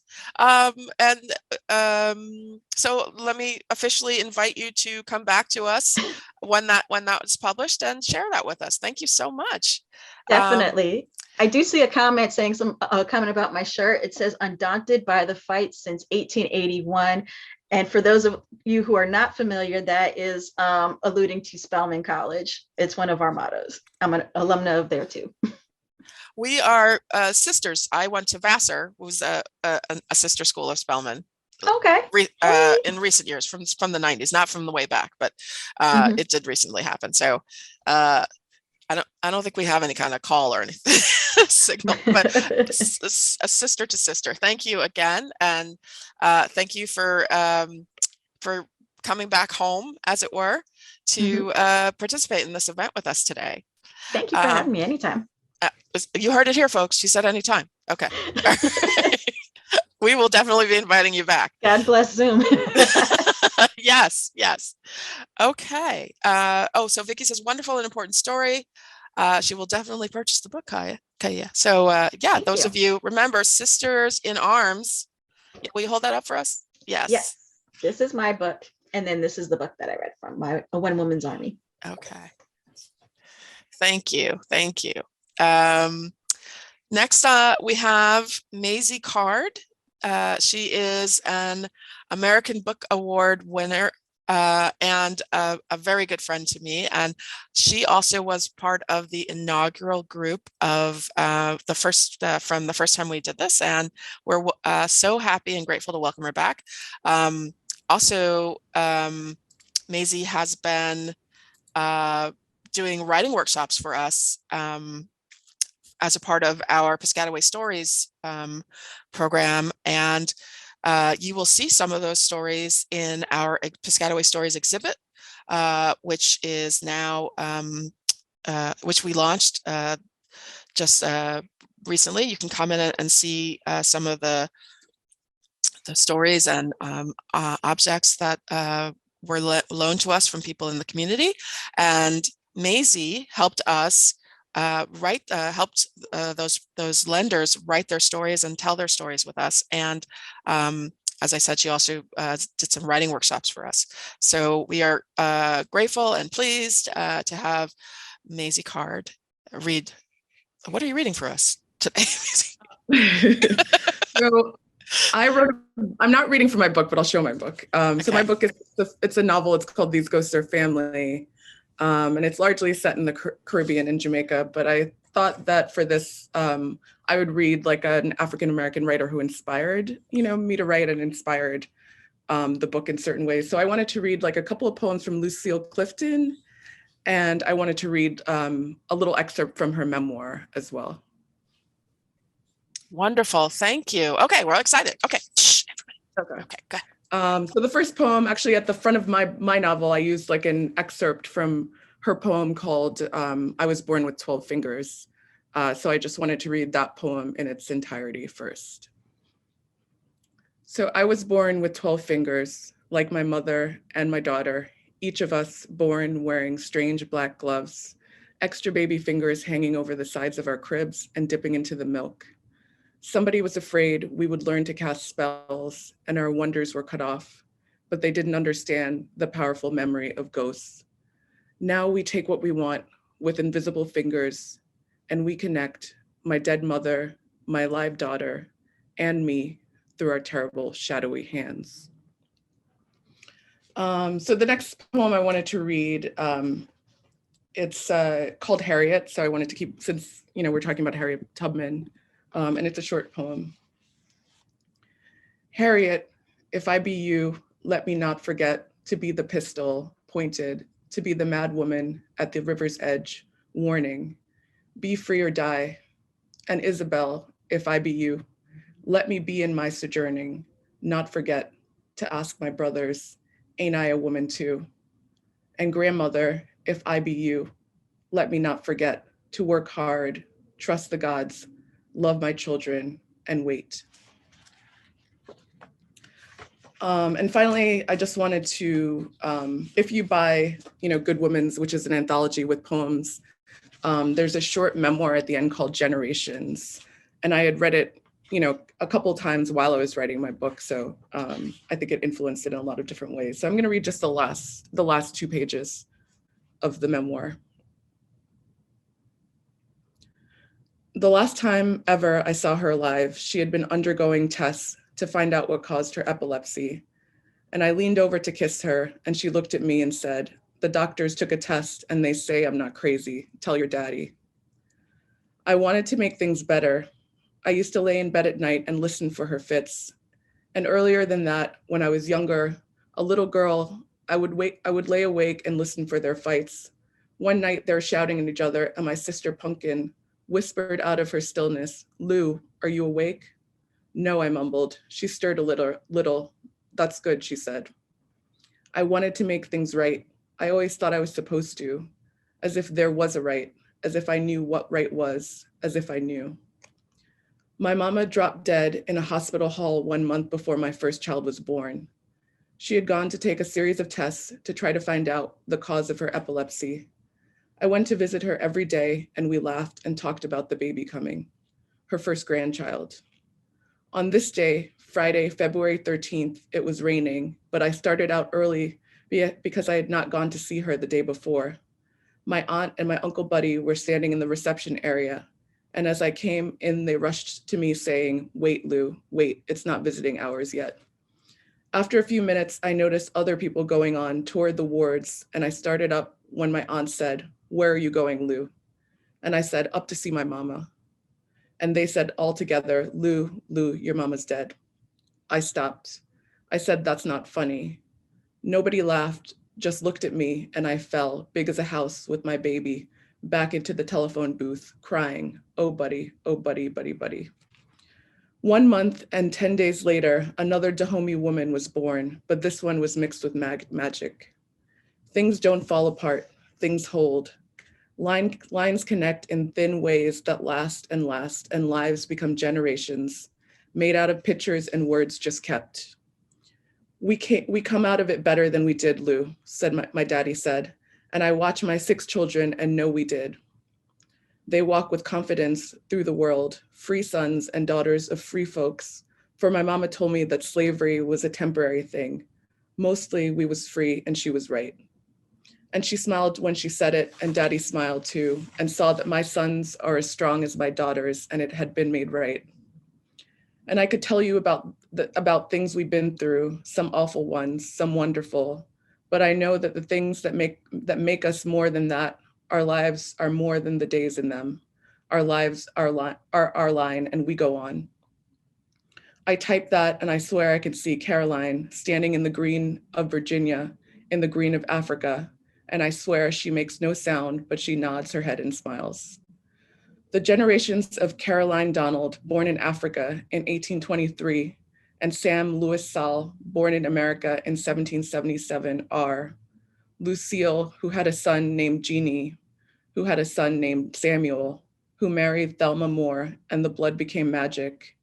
A: So let me officially invite you to come back to us when that was published and share that with us. Thank you so much.
P: Definitely. I do see a comment saying comment about my shirt. It says undaunted by the fight since 1881. And for those of you who are not familiar, that is alluding to Spelman College. It's one of our mottos. I'm an alumna of there too.
A: We are sisters. I went to Vassar, who's a sister school of Spelman.
P: Okay.
A: In recent years, from the 90s, not from the way back, but it did recently happen. So I don't think we have any kind of call or anything signal, but a sister to sister. Thank you again, and thank you for coming back home, as it were, to participate in this event with us today.
P: Thank you for having me anytime.
A: You heard it here, folks. She said anytime. Okay. We will definitely be inviting you back.
P: God bless Zoom.
A: Yes, yes. Okay. So Vicky says, wonderful and important story. She will definitely purchase the book, Kaya. So yeah, those of you, remember, Sisters in Arms. Will you hold that up for us? Yes.
P: Yes. This is my book. And then this is the book that I read from, A One Woman's Army.
A: Okay. Thank you. Thank you. Next, we have Maisie Card. She is an American Book Award winner and a very good friend to me. And she also was part of the inaugural group of from the first time we did this. And we're so happy and grateful to welcome her back. Also, Maisie has been doing writing workshops for us as a part of our Piscataway Stories program. And you will see some of those stories in our Piscataway Stories exhibit, which is now, which we launched just recently. You can come in and see some of the stories and objects that were loaned to us from people in the community. And Maisie helped us helped those lenders write their stories and tell their stories with us. And as I said, she also did some writing workshops for us. So we are grateful and pleased to have Maisie Card read. What are you reading for us today?
Q: So I'm not reading from my book, but I'll show my book. So my book it's a novel. It's called These Ghosts Are Family. And it's largely set in the Caribbean and Jamaica, but I thought that for this, I would read like an African-American writer who inspired, me to write and inspired the book in certain ways. So I wanted to read like a couple of poems from Lucille Clifton, and I wanted to read a little excerpt from her memoir as well.
A: Wonderful, thank you. Okay, we're all excited. Okay, shh, everybody. Okay, go ahead.
Q: So the first poem, actually at the front of my novel, I used like an excerpt from her poem called I Was Born with 12 Fingers. So I just wanted to read that poem in its entirety first. So I was born with 12 fingers, like my mother and my daughter, each of us born wearing strange black gloves, extra baby fingers hanging over the sides of our cribs and dipping into the milk. Somebody was afraid we would learn to cast spells and our wonders were cut off, but they didn't understand the powerful memory of ghosts. Now we take what we want with invisible fingers and we connect my dead mother, my live daughter, and me through our terrible shadowy hands. So the next poem I wanted to read, it's called Harriet. So I wanted to keep, since we're talking about Harriet Tubman, and it's a short poem. Harriet, if I be you, let me not forget to be the pistol pointed, to be the mad woman at the river's edge, warning, be free or die. And Isabel, if I be you, let me be in my sojourning, not forget to ask my brothers, ain't I a woman too? And grandmother, if I be you, let me not forget to work hard, trust the gods, love my children, and wait. And finally, I just wanted to, if you buy, Good Women's, which is an anthology with poems, there's a short memoir at the end called Generations. And I had read it, a couple of times while I was writing my book. So I think it influenced it in a lot of different ways. So I'm gonna read just the last 2 pages of the memoir. The last time ever I saw her alive, she had been undergoing tests to find out what caused her epilepsy. And I leaned over to kiss her and she looked at me and said, the doctors took a test and they say I'm not crazy. Tell your daddy. I wanted to make things better. I used to lay in bed at night and listen for her fits. And earlier than that, when I was younger, a little girl, I would lay awake and listen for their fights. One night they were shouting at each other and my sister Pumpkin whispered out of her stillness, Lou, are you awake? No, I mumbled. She stirred a little. That's good, she said. I wanted to make things right. I always thought I was supposed to, as if there was a right, as if I knew what right was, as if I knew. My mama dropped dead in a hospital hall 1 month before my first child was born. She had gone to take a series of tests to try to find out the cause of her epilepsy. I went to visit her every day and we laughed and talked about the baby coming, her first grandchild. On this day, Friday, February 13th, it was raining, but I started out early because I had not gone to see her the day before. My aunt and my uncle Buddy were standing in the reception area. And as I came in, they rushed to me saying, "Wait, Lou, wait, it's not visiting hours yet." After a few minutes, I noticed other people going on toward the wards, and I started up when my aunt said, "Where are you going, Lou?" And I said, "Up to see my mama." And they said all together, "Lou, Lou, your mama's dead." I stopped. I said, "That's not funny." Nobody laughed, just looked at me, and I fell, big as a house with my baby, back into the telephone booth, crying, "Oh, Buddy, oh, Buddy, Buddy, Buddy." 1 month and 10 days later, another Dahomey woman was born, but this one was mixed with magic. Things don't fall apart, things hold. Lines connect in thin ways that last, and lives become generations, made out of pictures and words just kept. We come out of it better than we did, Lou, said my daddy said, and I watch my 6 children and know we did. They walk with confidence through the world, free sons and daughters of free folks, for my mama told me that slavery was a temporary thing. Mostly we was free and she was right. And she smiled when she said it, and daddy smiled too, and saw that my sons are as strong as my daughters, and it had been made right. And I could tell you about things we've been through, some awful ones, some wonderful, but I know that the things that make us more than that, our lives are more than the days in them. Our lives are our line, and we go on. I typed that, and I swear I could see Caroline standing in the green of Virginia, in the green of Africa, and I swear she makes no sound, but she nods her head and smiles. The generations of Caroline Donald, born in Africa in 1823, and Sam Louis Saul, born in America in 1777, are Lucille, who had a son named Jeannie, who had a son named Samuel, who married Thelma Moore, and the blood became magic,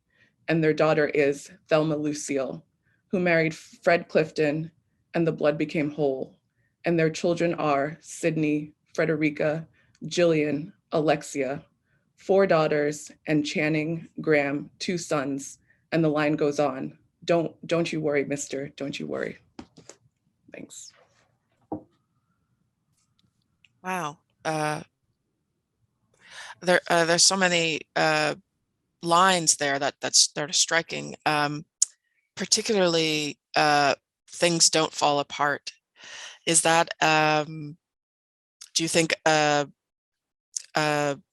Q: and their daughter is Thelma Lucille, who married Fred Clifton, and the blood became whole. And their children are Sydney, Frederica, Jillian, Alexia, 4 daughters, and Channing, Graham, 2 sons, and the line goes on. Don't you worry, mister, don't you worry. Thanks.
A: Wow. There's so many lines there that are striking, particularly things don't fall apart. Is that, do you think, a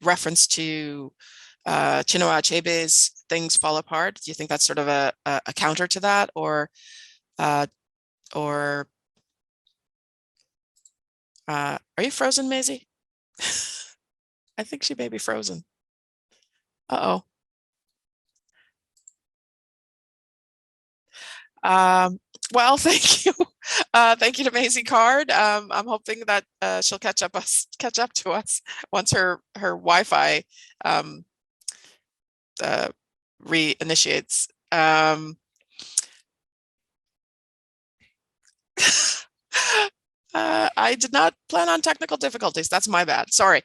A: reference to Chinua Achebe's Things Fall Apart? Do you think that's sort of a counter to that, or are you frozen, Maisie? I think she may be frozen. Uh-oh. Well, thank you. Thank you to Maisie Card. I'm hoping that she'll catch up to us once her Wi-Fi reinitiates. I did not plan on technical difficulties. That's my bad. Sorry.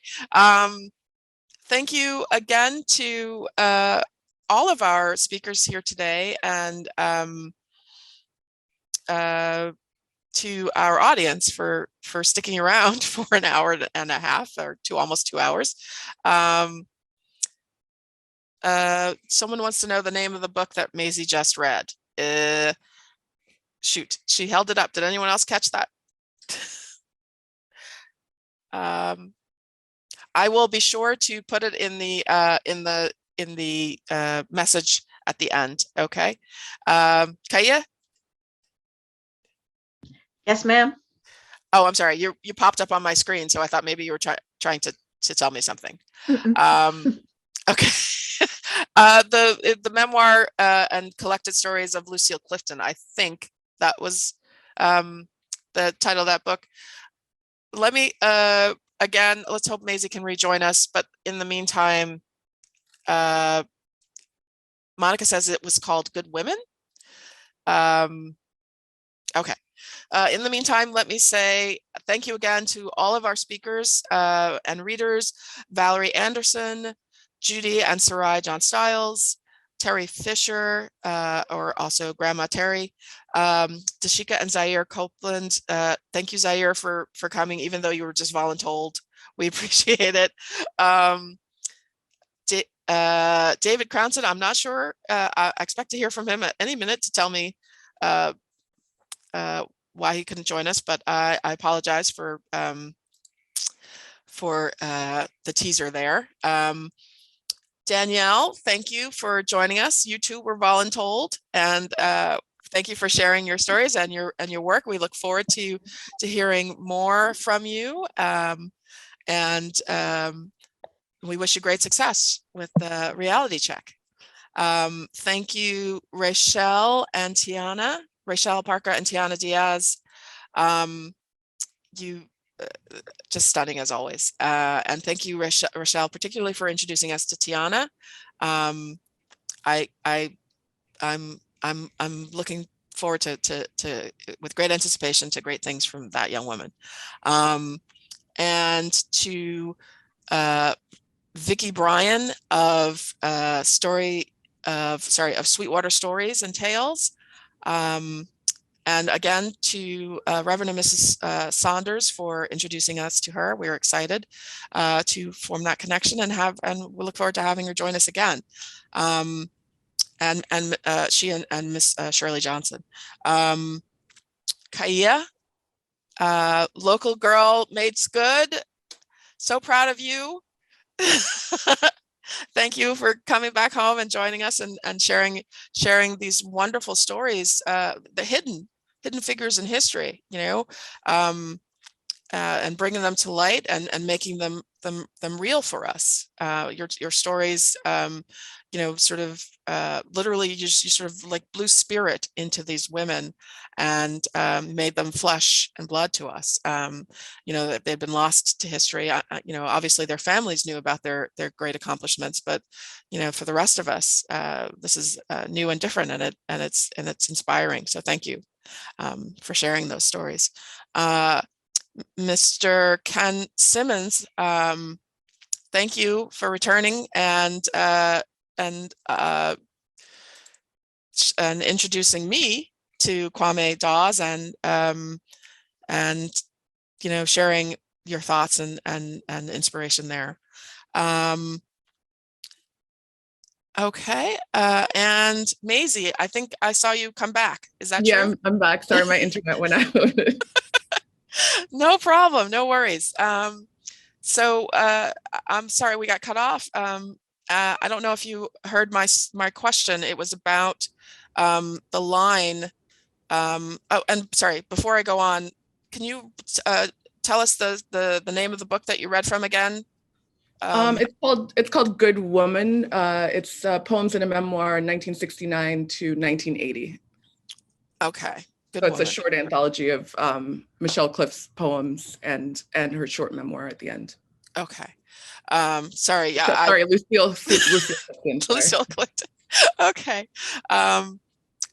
A: Thank you again to all of our speakers here today, and to our audience for sticking around for an hour and a half, or almost 2 hours. Someone wants to know the name of the book that Maisie just read. Shoot, she held it up. Did anyone else catch that? I will be sure to put it in the message at the end. Okay, Kaya?
P: Yes, ma'am.
A: Oh, I'm sorry. You popped up on my screen, so I thought maybe you were trying to tell me something. Okay. The memoir and collected stories of Lucille Clifton. I think that was the title of that book. Let me again. Let's hope Maisie can rejoin us. But in the meantime, Monica says it was called Good Women. Okay. In the meantime, let me say thank you again to all of our speakers and readers, Valerie Anderson, Judy and Sarai John Stiles, Terry Fisher, or also Grandma Terry, Dashika and Zaire Copeland. Thank you, Zaire, for coming, even though you were just voluntold. We appreciate it. David Crownson, I'm not sure. I expect to hear from him at any minute to tell me why he couldn't join us, but I apologize for the teaser there. Danielle, thank you for joining us. You too were voluntold, and thank you for sharing your stories and your work. We look forward to hearing more from you, and we wish you great success with the reality check. Thank you, Rachel Parker and Tiana Diaz. You just stunning as always. And thank you, Rochelle, particularly for introducing us to Tiana. I'm looking forward to with great anticipation to great things from that young woman. And to Vicki Bryan of Sweetwater Stories and Tales. And again, to Reverend and Mrs. Saunders for introducing us to her. We're excited to form that connection and we look forward to having her join us again. She and Miss Shirley Johnson. Kaya, local girl, mate's good. So proud of you. Thank you for coming back home and joining us and sharing these wonderful stories, the hidden figures in history, and bringing them to light and making them real for us. Your stories, sort of literally you sort of like blew spirit into these women and made them flesh and blood to us. That they've been lost to history. Obviously their families knew about their great accomplishments, but for the rest of us, this is new and different, and it's inspiring. So thank you for sharing those stories. Mr. Ken Simmons, thank you for returning and introducing me to Kwame Dawes and sharing your thoughts and inspiration there. Okay, and Maisie, I think I saw you come back. Is that true?
Q: Yeah, I'm back. Sorry, my internet went out.
A: No problem, no worries. So I'm sorry we got cut off. I don't know if you heard my question. It was about the line. Oh, and sorry, before I go on, can you tell us the name of the book that you read from again?
Q: It's called Good Woman. It's poems and a memoir, 1969 to 1980.
A: Okay.
Q: So it's a short anthology of Michelle Cliff's poems and her short memoir at the end.
A: Okay. Sorry. Yeah.
Q: Sorry, Lucille Clifton.
A: Lucille Clifton. Okay.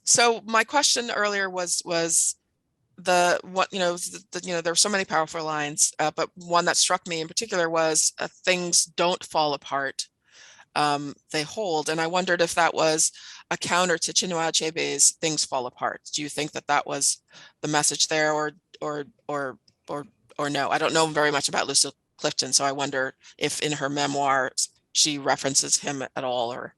A: So my question earlier was there were so many powerful lines, but one that struck me in particular was things don't fall apart, they hold. And I wondered if that was a counter to Chinua Achebe's Things Fall Apart. Do you think that was the message there, or no? I don't know very much about Lucille Clifton, so I wonder if in her memoirs she references him at all or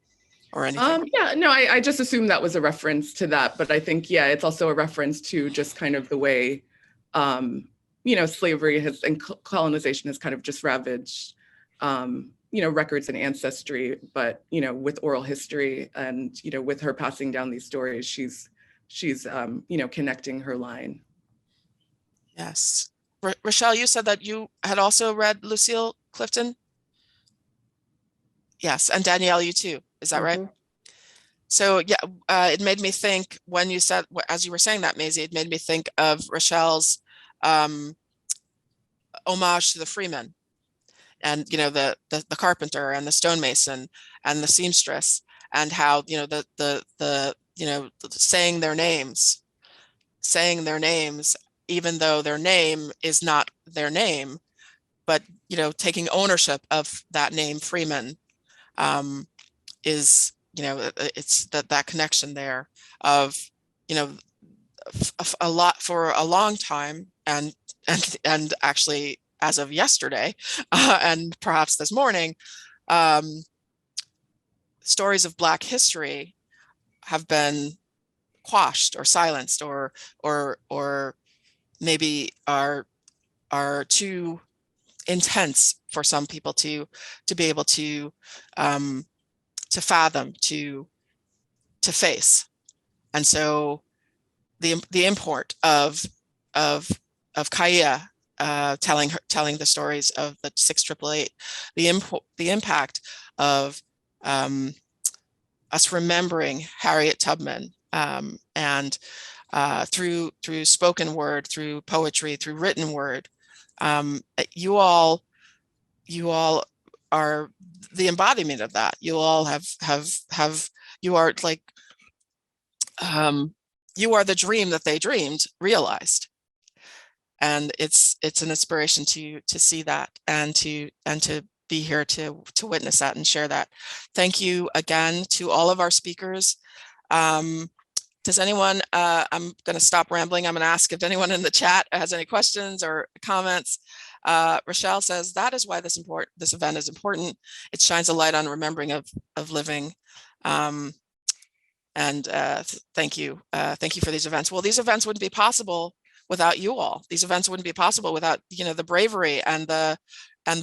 A: anything.
Q: Yeah, no, I just assumed that was a reference to that, but I think, yeah, it's also a reference to just kind of the way, slavery and colonization has kind of just ravaged, records and ancestry, but, with oral history and, with her passing down these stories, she's connecting her line.
A: Yes. Rochelle, you said that you had also read Lucille Clifton? Yes, and Danielle, you too. Is that right? So yeah, it made me think when you said, as you were saying that, Maisie, it made me think of Rochelle's homage to the freemen, and the carpenter and the stonemason and the seamstress, and how saying their names, even though their name is not their name, but taking ownership of that name, Freeman, is it's that connection there of a lot for a long time and actually as of yesterday and perhaps this morning, stories of Black history have been quashed or silenced or maybe are too intense for some people to be able to fathom, to face. And so the import of Kaya telling the stories of the 6888, the impact of us remembering Harriet Tubman, and through spoken word, through poetry, through written word, you all are the embodiment of that. You all have you are like you are the dream that they dreamed realized, and it's an inspiration to see that and to be here to witness that and share that. Thank you again to all of our speakers. Does anyone, I'm going to stop rambling. I'm going to ask if anyone in the chat has any questions or comments. Rochelle says, that is why this event is important. It shines a light on remembering of living. Thank you. Thank you for these events. Well, these events wouldn't be possible without you all. These events wouldn't be possible without, the bravery and the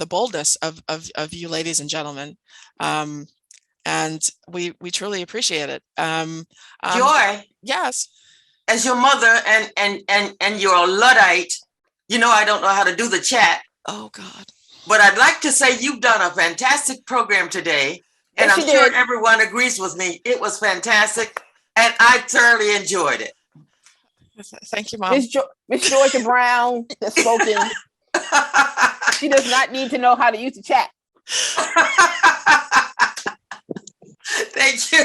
A: boldness of you ladies and gentlemen. And we truly appreciate it.
M: Joy.
A: Yes.
M: As your mother and you're a Luddite, I don't know how to do the chat.
A: Oh God.
M: But I'd like to say you've done a fantastic program today. And
K: Yes,
M: I'm sure everyone agrees with me. It was fantastic. And I thoroughly enjoyed it.
A: Thank you, Mom.
K: Miss Georgia Brown has spoken. She does not need to know how to use the chat.
M: Thank you.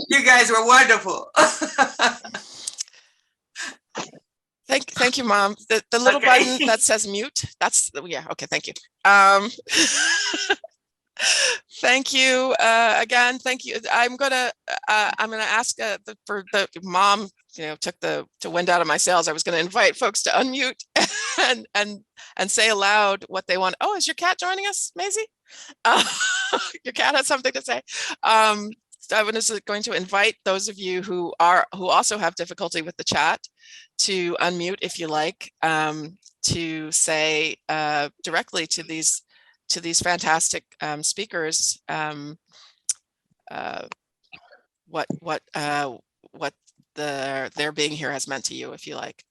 M: You guys were wonderful.
A: Thank you, Mom. The little button that says mute, that's, yeah, okay, thank you. Thank you again. Thank you. I'm gonna ask for the mom. Took the wind out of my sails. I was going to invite folks to unmute and say aloud what they want. Oh, is your cat joining us, Maisie? Your cat has something to say. So I was going to invite those of you who also have difficulty with the chat to unmute if you like, to say directly to these fantastic speakers what their being here has meant to you, if you like.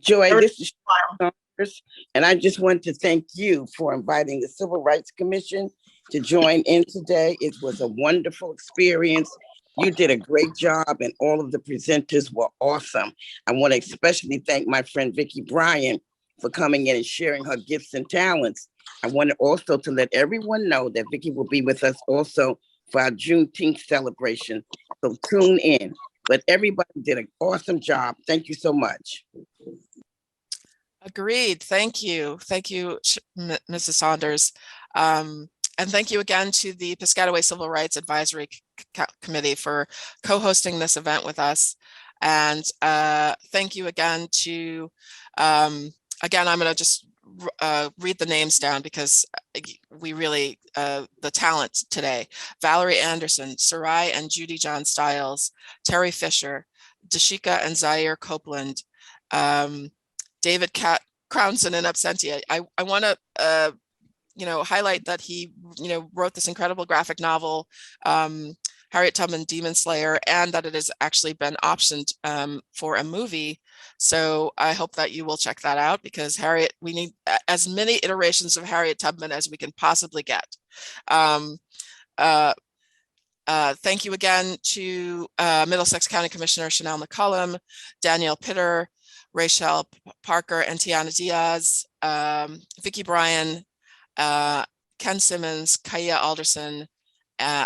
R: Joy, this is Saunders, and I just want to thank you for inviting the Civil Rights Commission to join in today. It was a wonderful experience. You did a great job, and all of the presenters were awesome. I want to especially thank my friend Vicki Bryan for coming in and sharing her gifts and talents. I wanted also to let everyone know that Vicki will be with us also for our Juneteenth celebration. So tune in. But everybody did an awesome job. Thank you so much.
A: Agreed. Thank you. Thank you, Mrs. Saunders. And thank you again to the Piscataway Civil Rights Advisory Committee for co-hosting this event with us. And thank you again to, again, I'm going to just read the names down because we really, the talent today: Valerie Anderson, Sarai and Judy John Stiles, Terry Fisher, Dashika and Zaire Copeland, David Crownson in absentia. I want to, highlight that he, wrote this incredible graphic novel, Harriet Tubman, Demon Slayer, and that it has actually been optioned for a movie. So I hope that you will check that out, because Harriet, we need as many iterations of Harriet Tubman as we can possibly get. Thank you again to Middlesex County Commissioner Chanel McCullum, Danielle Pitter, Rachel Parker, and Tiana Diaz, Vicki Bryan, Ken Simmons, Kaya Alderson,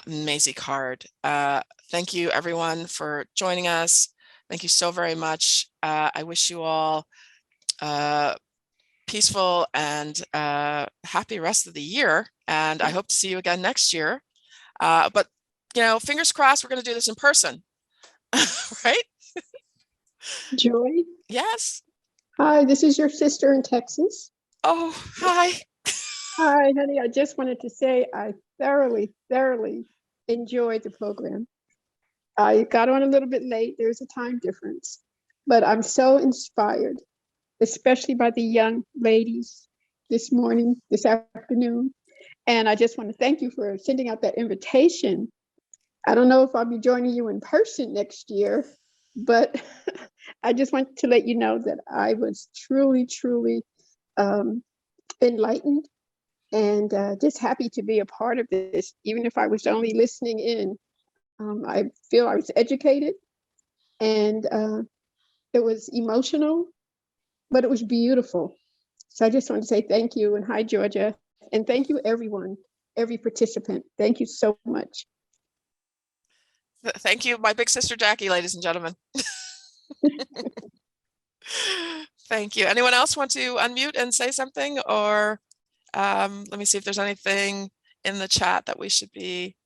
A: Maisie Card. Thank you everyone for joining us. Thank you so very much. I wish you all peaceful and happy rest of the year. And I hope to see you again next year. But, fingers crossed, we're going to do this in person, right?
S: Joy?
A: Yes.
S: Hi, this is your sister in Texas.
A: Oh, hi.
S: Hi, honey. I just wanted to say I thoroughly enjoyed the program. I got on a little bit late. There's a time difference, but I'm so inspired, especially by the young ladies this morning, this afternoon. And I just want to thank you for sending out that invitation. I don't know if I'll be joining you in person next year, but I just want to let you know that I was truly enlightened and just happy to be a part of this, even if I was only listening in. I feel I was educated, and it was emotional, but it was beautiful. So I just want to say thank you, and hi, Georgia. And thank you, everyone, every participant. Thank you so much.
A: Thank you, my big sister Jackie, ladies and gentlemen. Thank you. Anyone else want to unmute and say something? Or let me see if there's anything in the chat that we should be.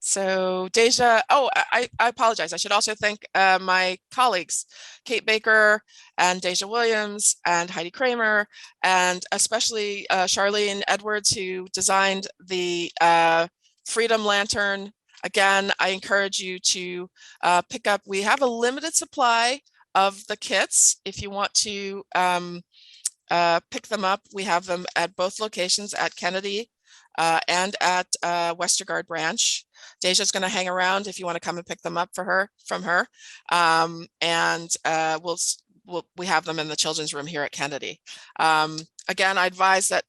A: So Deja, oh, I apologize. I should also thank my colleagues, Kate Baker and Deja Williams and Heidi Kramer, and especially Charlene Edwards, who designed the Freedom Lantern. Again, I encourage you to pick up. We have a limited supply of the kits. If you want to pick them up, we have them at both locations, at Kennedy and at Westergaard branch. Deja's going to hang around if you want to come and pick them up from her. And we have them in the children's room here at Kennedy. Again, I advise that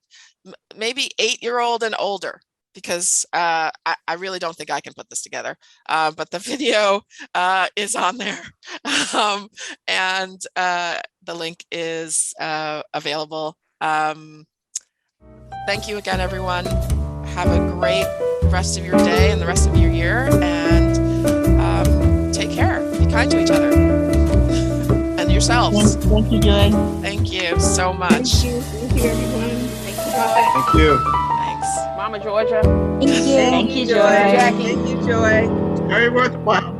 A: maybe 8-year-old and older, because I really don't think I can put this together, but the video is on there, and the link is available. Thank you again, everyone. Have a great rest of your day and the rest of your year, and take care. Be kind to each other and yourselves.
S: Thank you, Joy.
A: Thank you so much.
S: Thank you, everyone.
O: Thank you.
A: Thanks.
K: Mama Georgia.
P: Thank you, Joy.
L: Jackie. Thank you, Joy.
R: Very worthwhile.